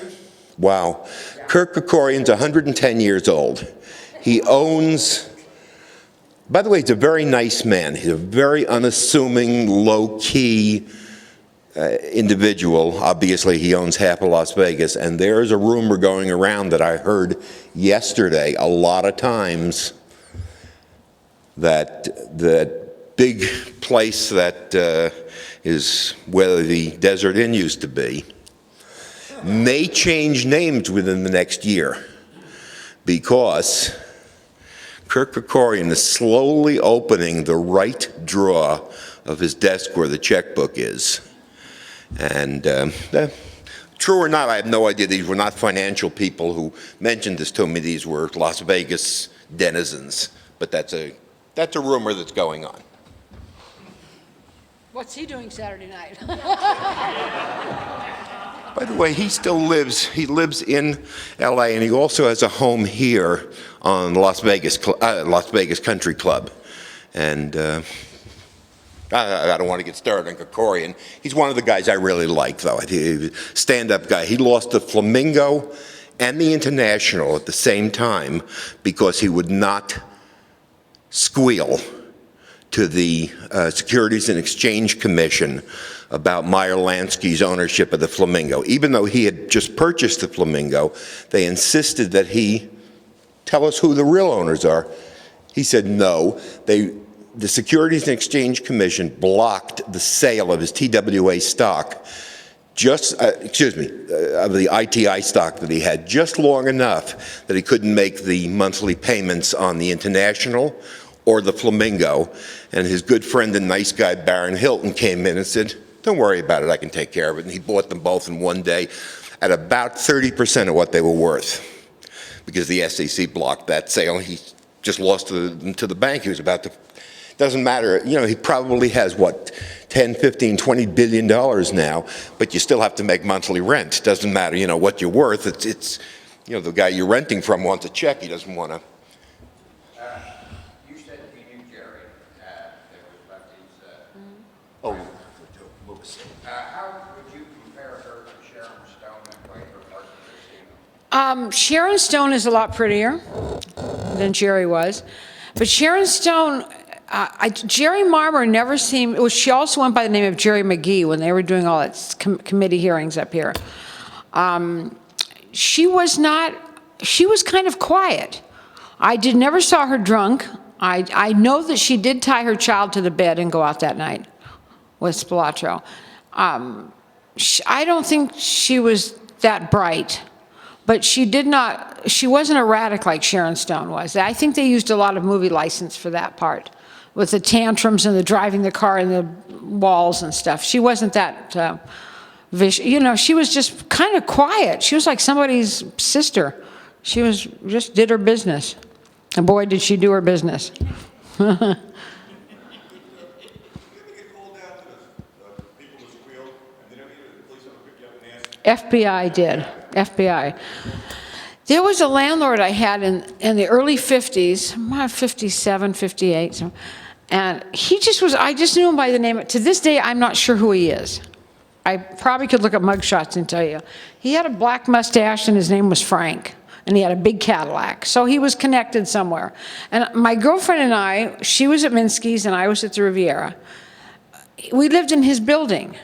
Wow. Kirk Kerkorian's 110 years old. He owns, by the way, he's a very nice man. He's a very unassuming, low-key individual. Obviously, he owns half of Las Vegas, and there's a rumor going around that I heard yesterday a lot of times that the big place that is where the Desert Inn used to be may change names within the next year, because Kirk Kerkorian is slowly opening the right drawer of his desk where the checkbook is. And true or not, I have no idea. These were not financial people who mentioned this to me. These were Las Vegas denizens. But that's a rumor that's going on. What's he doing Saturday night? By the way, he lives in L.A., and he also has a home here on Las Vegas Country Club. And I don't want to get started on Kerkorian. He's one of the guys I really like, though. Stand-up guy. He lost the Flamingo and the International at the same time because he would not squeal to the Securities and Exchange Commission about Meyer Lansky's ownership of the Flamingo. Even though he had just purchased the Flamingo, they insisted that he tell us who the real owners are. He said no. The Securities and Exchange Commission blocked the sale of his TWA stock, of the ITI stock that he had, just long enough that he couldn't make the monthly payments on the International or the Flamingo. And his good friend and nice guy, Baron Hilton, came in and said, don't worry about it, I can take care of it. And he bought them both in one day at about 30% of what they were worth, because the SEC blocked that sale. He just lost to the bank. He was about to, doesn't matter, you know, he probably has, what, 10, 15, 20 billion dollars now, but you still have to make monthly rent. Doesn't matter, you know, what you're worth. It's you know, the guy you're renting from wants a check. He doesn't want to. You said you knew Jerry. There was Lefty's. Oh. How would you compare her to Sharon Stone and play her part in the scene? Sharon Stone is a lot prettier than Jerry was. But Sharon Stone, Jerry Marmer never seemed, she also went by the name of Jerry McGee when they were doing all that committee hearings up here. She was kind of quiet. I never saw her drunk. I know that she did tie her child to the bed and go out that night with Spilatro. I don't think she was that bright, but she wasn't erratic like Sharon Stone was. I think they used a lot of movie license for that part, with the tantrums and the driving the car in the walls and stuff. She wasn't that vicious. You know, she was just kind of quiet. She was like somebody's sister. She just did her business. And boy, did she do her business. FBI did. FBI. There was a landlord I had in the early 50s, 57, 58, and he just was, I just knew him by the name. To this day, I'm not sure who he is. I probably could look at mugshots and tell you. He had a black mustache and his name was Frank. and he had a big Cadillac. So he was connected somewhere. And my girlfriend and I, she was at Minsky's and I was at the Riviera. We lived in his building.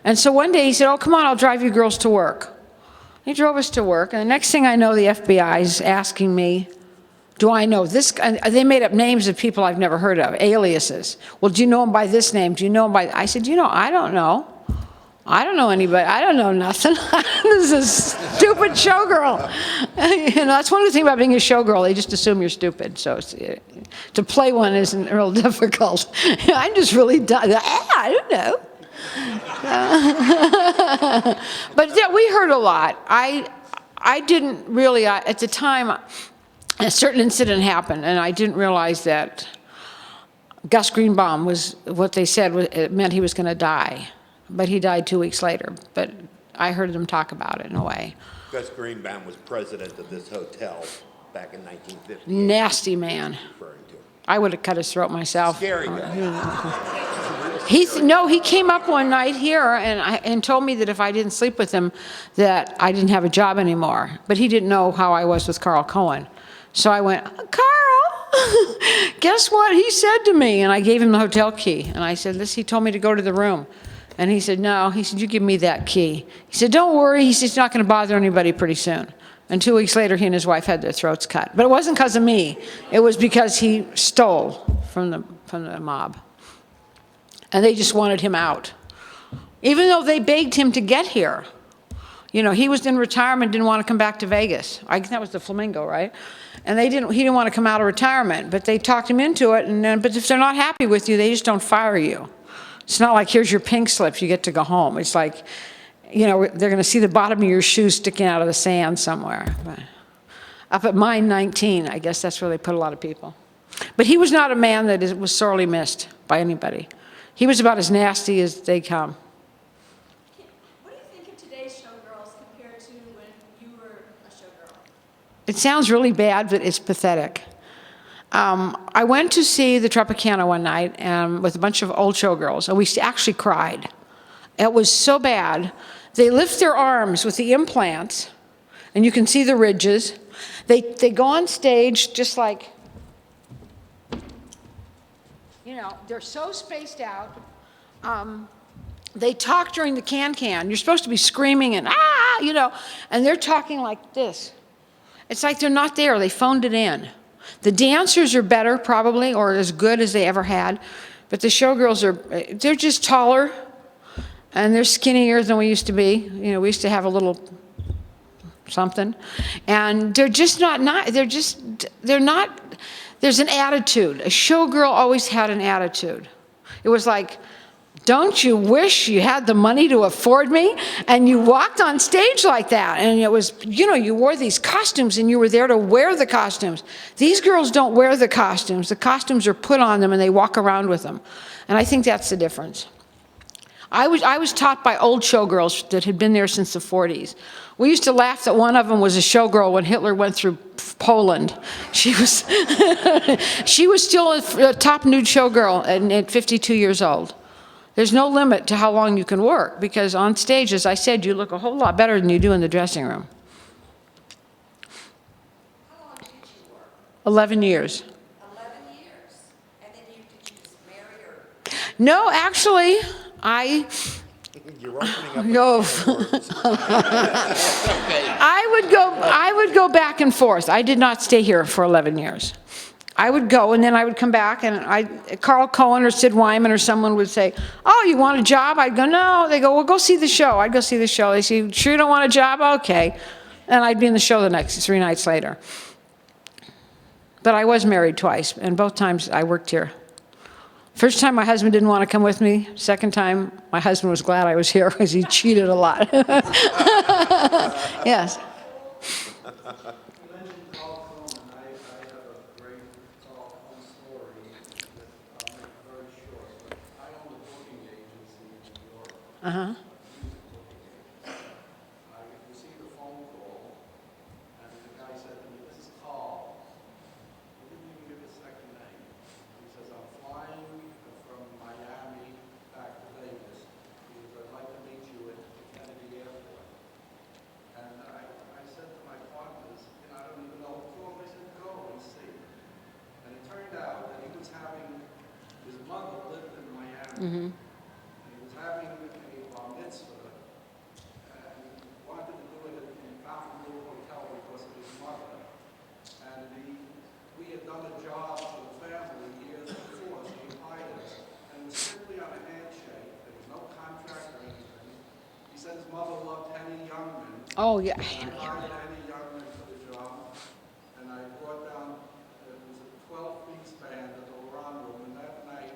And so one day he said, oh, come on, I'll drive you girls to work. He drove us to work, and the next thing I know, the FBI is asking me, do I know this guy? They made up names of people I've never heard of, aliases. Well, do you know him by this name? Do you know him by... I said, I don't know. I don't know anybody. I don't know nothing. This is a stupid showgirl. That's one of the things about being a showgirl. They just assume you're stupid. So to play one isn't real difficult. I'm just really dumb. I don't know. But yeah, we heard a lot. I didn't really, at the time, a certain incident happened, and I didn't realize that Gus Greenbaum was, what they said, it meant he was going to die. But he died 2 weeks later. But I heard them talk about it in a way. Gus Greenbaum was president of this hotel back in 1950. Nasty man. I would have cut his throat myself. Scary guy. He came up one night here and told me that if I didn't sleep with him, that I didn't have a job anymore. But he didn't know how I was with Carl Cohen. So I went, Carl, guess what he said to me? And I gave him the hotel key. And I said, he told me to go to the room. And he said, no. He said, you give me that key. He said, don't worry. He said, he's not going to bother anybody pretty soon. And 2 weeks later, he and his wife had their throats cut. But it wasn't because of me. It was because he stole from the mob. And they just wanted him out. Even though they begged him to get here. He was in retirement, didn't want to come back to Vegas. I think that was the Flamingo, right? And he didn't want to come out of retirement, but they talked him into it. But if they're not happy with you, they just don't fire you. It's not like, here's your pink slip, you get to go home. It's like, they're going to see the bottom of your shoe sticking out of the sand somewhere. But up at mine 19, I guess that's where they put a lot of people. But he was not a man that was sorely missed by anybody. He was about as nasty as they come. What do you think of today's showgirls compared to when you were a showgirl? It sounds really bad, but it's pathetic. I went to see the Tropicana one night with a bunch of old showgirls, and we actually cried. It was so bad. They lift their arms with the implants, and you can see the ridges. They go on stage just like, they're so spaced out. They talk during the can-can. You're supposed to be screaming and, and they're talking like this. It's like they're not there. They phoned it in. The dancers are better, probably, or as good as they ever had. But the showgirls they're just taller, and they're skinnier than we used to be. We used to have a little something. And they're just they're not, there's an attitude. A showgirl always had an attitude. It was like, don't you wish you had the money to afford me? And you walked on stage like that. And it was, you wore these costumes and you were there to wear the costumes. These girls don't wear the costumes. The costumes are put on them and they walk around with them. And I think that's the difference. I was taught by old showgirls that had been there since the 40s. We used to laugh that one of them was a showgirl when Hitler went through Poland. She was still a top nude showgirl at 52 years old. There's no limit to how long you can work, because on stage, as I said, you look a whole lot better than you do in the dressing room. How long did you work? 11 years. 11 years. And then did you just marry or? No, actually, You're opening up. No. I would go back and forth. I did not stay here for 11 years. I would go, and then I would come back, and Carl Cohen or Sid Wyman or someone would say, oh, you want a job? I'd go, no. They go, well, go see the show. I'd go see the show. They say, sure you don't want a job? Okay. And I'd be in the show the next 3 nights later. But I was married twice, and both times I worked here. First time my husband didn't want to come with me. Second time, my husband was glad I was here because he cheated a lot. Yes. Uh-huh. I received a phone call, and the guy said to me, this is Carl. He didn't even give his second name. He says, I'm flying from Miami back to Vegas. He says, I'd like to meet you at Kennedy Airport. And I said to my partners, He was having a bar mitzvah, and he wanted to do it in Fountain View Hotel because of his mother. And we had done a job for the family years before, so he hired us. And it was simply on a handshake. There was no contract or anything. He said his mother loved Henny Youngman. Oh, yeah. And I hired Henny Youngman for the job. And I brought down, it was a 12-piece band at the Laurent Room, and that night,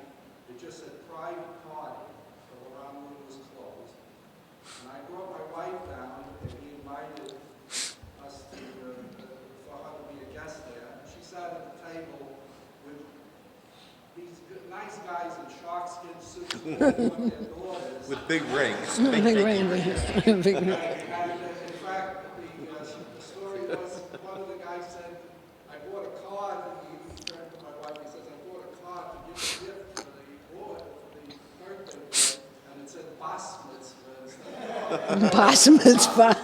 it just said private party. The Laurent Room was closed. And I brought my wife down, and he invited us to, for her to be a guest there. She sat at the table with these nice guys in sharkskin suits with their daughters. With big rings. Big ring, big ring. And in fact, the story was, one of the guys said, I bought a card, and he turned to my wife, he says, I bought a card to give a gift for the boy, for the birthday boy, and it said Bas Mitzvah instead of Bosman's fun.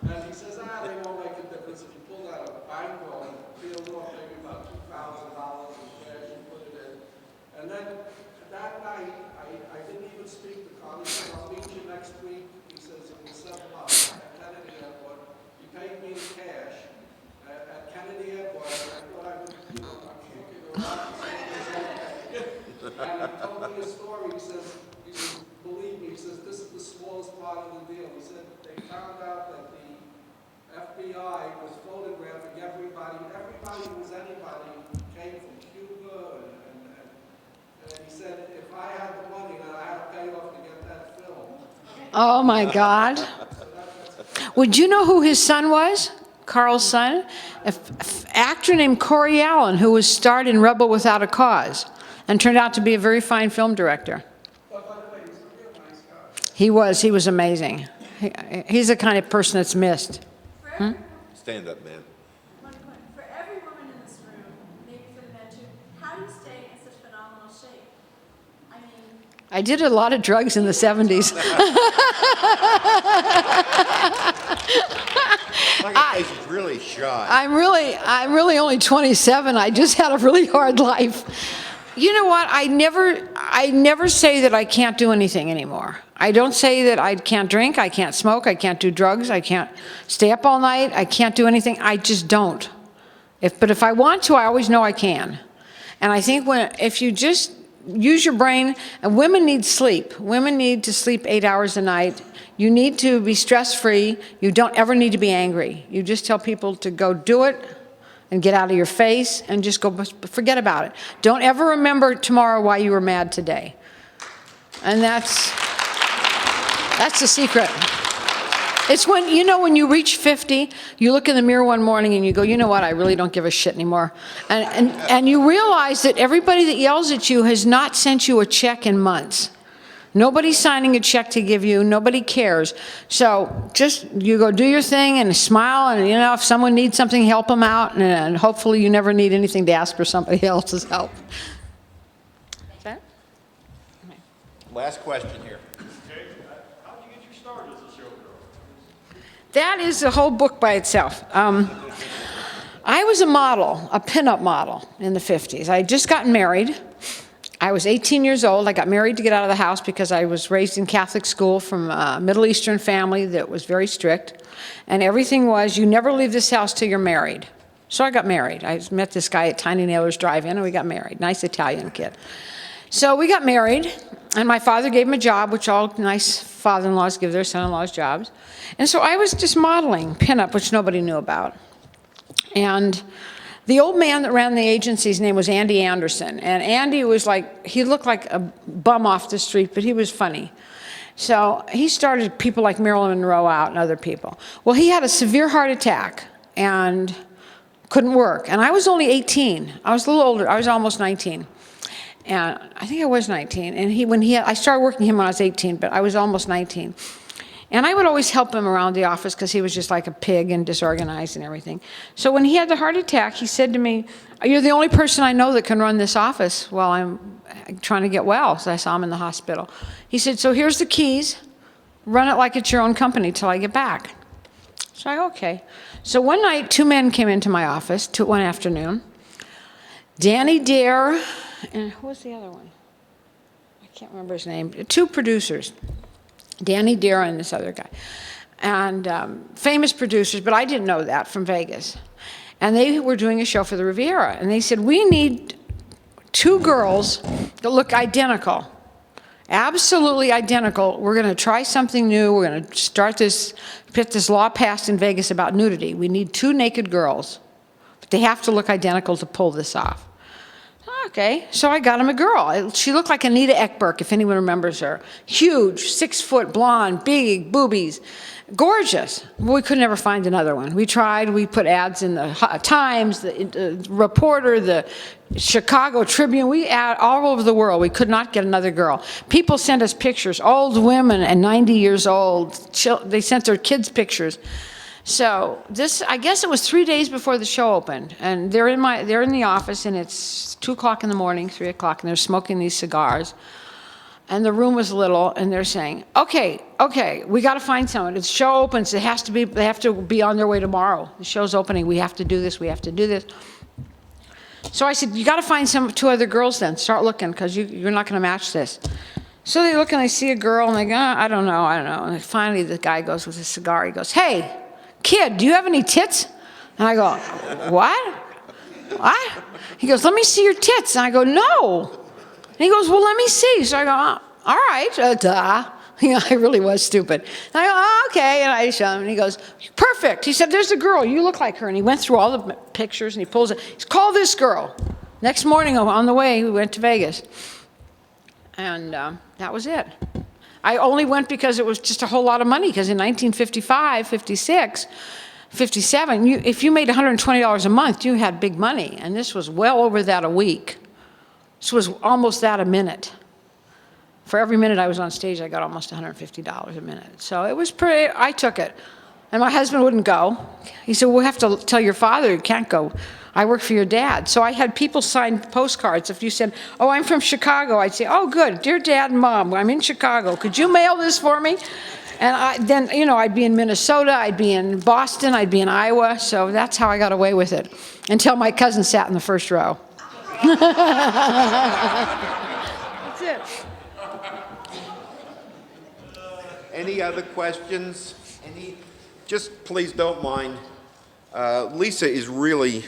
And he says, they won't make a difference if you pull out a bankroll and peel off maybe about $2,000 in cash and put it in. And then that night, I didn't even speak to Carl. He said, I'll meet you next week. He says, we'll settle up at Kennedy Airport. He paid me in cash at Kennedy Airport. I thought I would, I'm looking around. And he told me a story. He says, believe me, he says, this is the smallest part of the deal. He said, they found out that the FBI was photographing everybody. Everybody who was anybody came from Cuba. And he said, if I had the money that I had to pay off to get that film. Oh, my God. Would you know who his son was? Carl's son? An actor named Corey Allen, who was starred in Rebel Without a Cause and turned out to be a very fine film director. But by the way, he's a real nice guy. He was amazing. He's the kind of person that's missed. For every, Stand up, man. for every woman in this room, maybe for the men too, how do you stay in such phenomenal shape? I mean, I did a lot of drugs in the 70s. My face is really shy. I'm really only 27. I just had a really hard life. You know what? I never say that I can't do anything anymore. I don't say that I can't drink, I can't smoke, I can't do drugs, I can't stay up all night, I can't do anything. I just don't. But if I want to, I always know I can. And I think if you just use your brain, and women need sleep. Women need to sleep 8 hours a night. You need to be stress-free. You don't ever need to be angry. You just tell people to go do it and get out of your face and just go forget about it. Don't ever remember tomorrow why you were mad today. And that's the secret. It's when you reach 50, you look in the mirror one morning and you go, you know what, I really don't give a shit anymore. And you realize that everybody that yells at you has not sent you a check in months. Nobody's signing a check to give you. Nobody cares. So just you go do your thing and smile, and if someone needs something, help them out, and hopefully you never need anything to ask for somebody else's help. Is that? Last question here. Okay, how did you get your start as a showgirl? That is a whole book by itself. I was a model, a pinup model in the 50s. I had just gotten married. I was 18 years old. I got married to get out of the house because I was raised in Catholic school from a Middle Eastern family that was very strict. And everything was, you never leave this house till you're married. So I got married. I met this guy at Tiny Nailers Drive-In, and we got married. Nice Italian kid. So we got married, and my father gave him a job, which all nice father-in-laws give their son-in-laws jobs. And so I was just modeling pinup, which nobody knew about. And the old man that ran the agency's name was Andy Anderson. And Andy was he looked like a bum off the street, but he was funny. So he started people like Marilyn Monroe out and other people. Well, he had a severe heart attack and couldn't work. And I was only 18. I was a little older. I was almost 19. And I think I was 19. And I started working him when I was 18, but I was almost 19. And I would always help him around the office because he was just like a pig and disorganized and everything. So when he had the heart attack, he said to me, "You're the only person I know that can run this office while I'm trying to get well." So I saw him in the hospital. He said, "So here's the keys. Run it like it's your own company till I get back." So I go, okay. So one night, two men came into my office one afternoon. Danny Dare, and who was the other one? can't remember his name, 2 producers, Danny Dara and this other guy, and famous producers, but I didn't know that from Vegas. And they were doing a show for the Riviera, and they said, we need 2 girls that look identical, absolutely identical. We're going to try something new. We're going to get this law passed in Vegas about nudity. We need 2 naked girls, but they have to look identical to pull this off. Okay, so I got him a girl. She looked like Anita Ekberg, if anyone remembers her. Huge, 6-foot, blonde, big boobies, gorgeous. Well, we could never find another one. We tried. We put ads in the Times, the Reporter, the Chicago Tribune. We ad all over the world. We could not get another girl. People sent us pictures, old women and 90 years old. They sent their kids pictures. So this, I guess it was 3 days before the show opened, and they're in the office, and it's 2 o'clock in the morning, 3 o'clock, and they're smoking these cigars, and the room was little, and they're saying, okay, we got to find someone. The show opens. They have to be on their way tomorrow. The show's opening. We have to do this. We have to do this. So I said, you got to find 2 other girls then. Start looking, because you're not going to match this. So they look, and they see a girl, and they go, I don't know. And finally, the guy goes with his cigar. He goes, hey, kid, do you have any tits? And I go, what? What? He goes, let me see your tits. And I go, no. And he goes, well, let me see. So I go, all right, duh. You know, I really was stupid. And I go, oh, okay. And I show him, and he goes, perfect. He said, there's a girl. You look like her. And he went through all the pictures, and he pulls it. He's call this girl. Next morning, on the way, we went to Vegas. And that was it. I only went because it was just a whole lot of money, because in 1955, 56, 57, if you made $120 a month, you had big money, and this was well over that a week. This was almost that a minute. For every minute I was on stage, I got almost $150 a minute. So it was pretty, I took it. And my husband wouldn't go. He said, we'll have to tell your father you can't go. I work for your dad. So I had people sign postcards. If you said, oh, I'm from Chicago, I'd say, oh, good. Dear Dad and Mom, I'm in Chicago. Could you mail this for me? And then, you know, I'd be in Minnesota, I'd be in Boston, I'd be in Iowa. So that's how I got away with it, until my cousin sat in the first row. That's it. Any other questions? Just please don't mind. Lisa is really,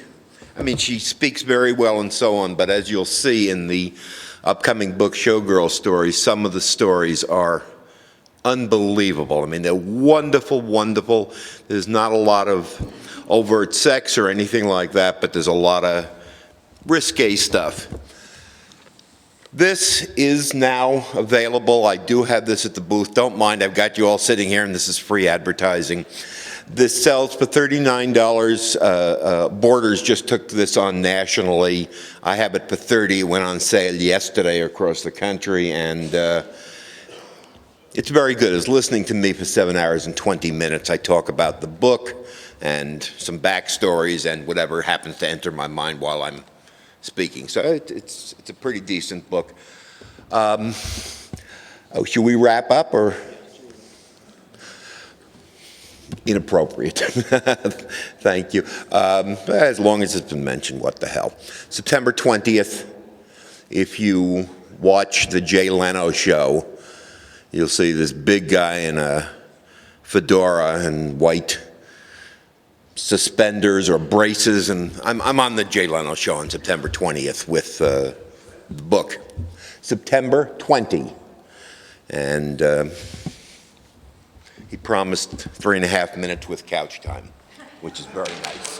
I mean, she speaks very well and so on, but as you'll see in the upcoming book, Showgirl Stories, some of the stories are unbelievable. I mean, they're wonderful, wonderful. There's not a lot of overt sex or anything like that, but there's a lot of risque stuff. This is now available. I do have this at the booth. Don't mind, I've got you all sitting here, and this is free advertising. This sells for $39. Borders just took this on nationally. I have it for $30. It went on sale yesterday across the country, and it's very good. It's listening to me for 7 hours and 20 minutes. I talk about the book and some backstories and whatever happens to enter my mind while I'm speaking. So it's a pretty decent book. Should we wrap up, or? Inappropriate. Thank you. As long as it's been mentioned, what the hell. September 20th, if you watch the Jay Leno show, you'll see this big guy in a fedora and white suspenders or braces, and I'm on the Jay Leno show on September 20th with the book. September 20. And he promised 3.5 minutes with couch time, which is very nice.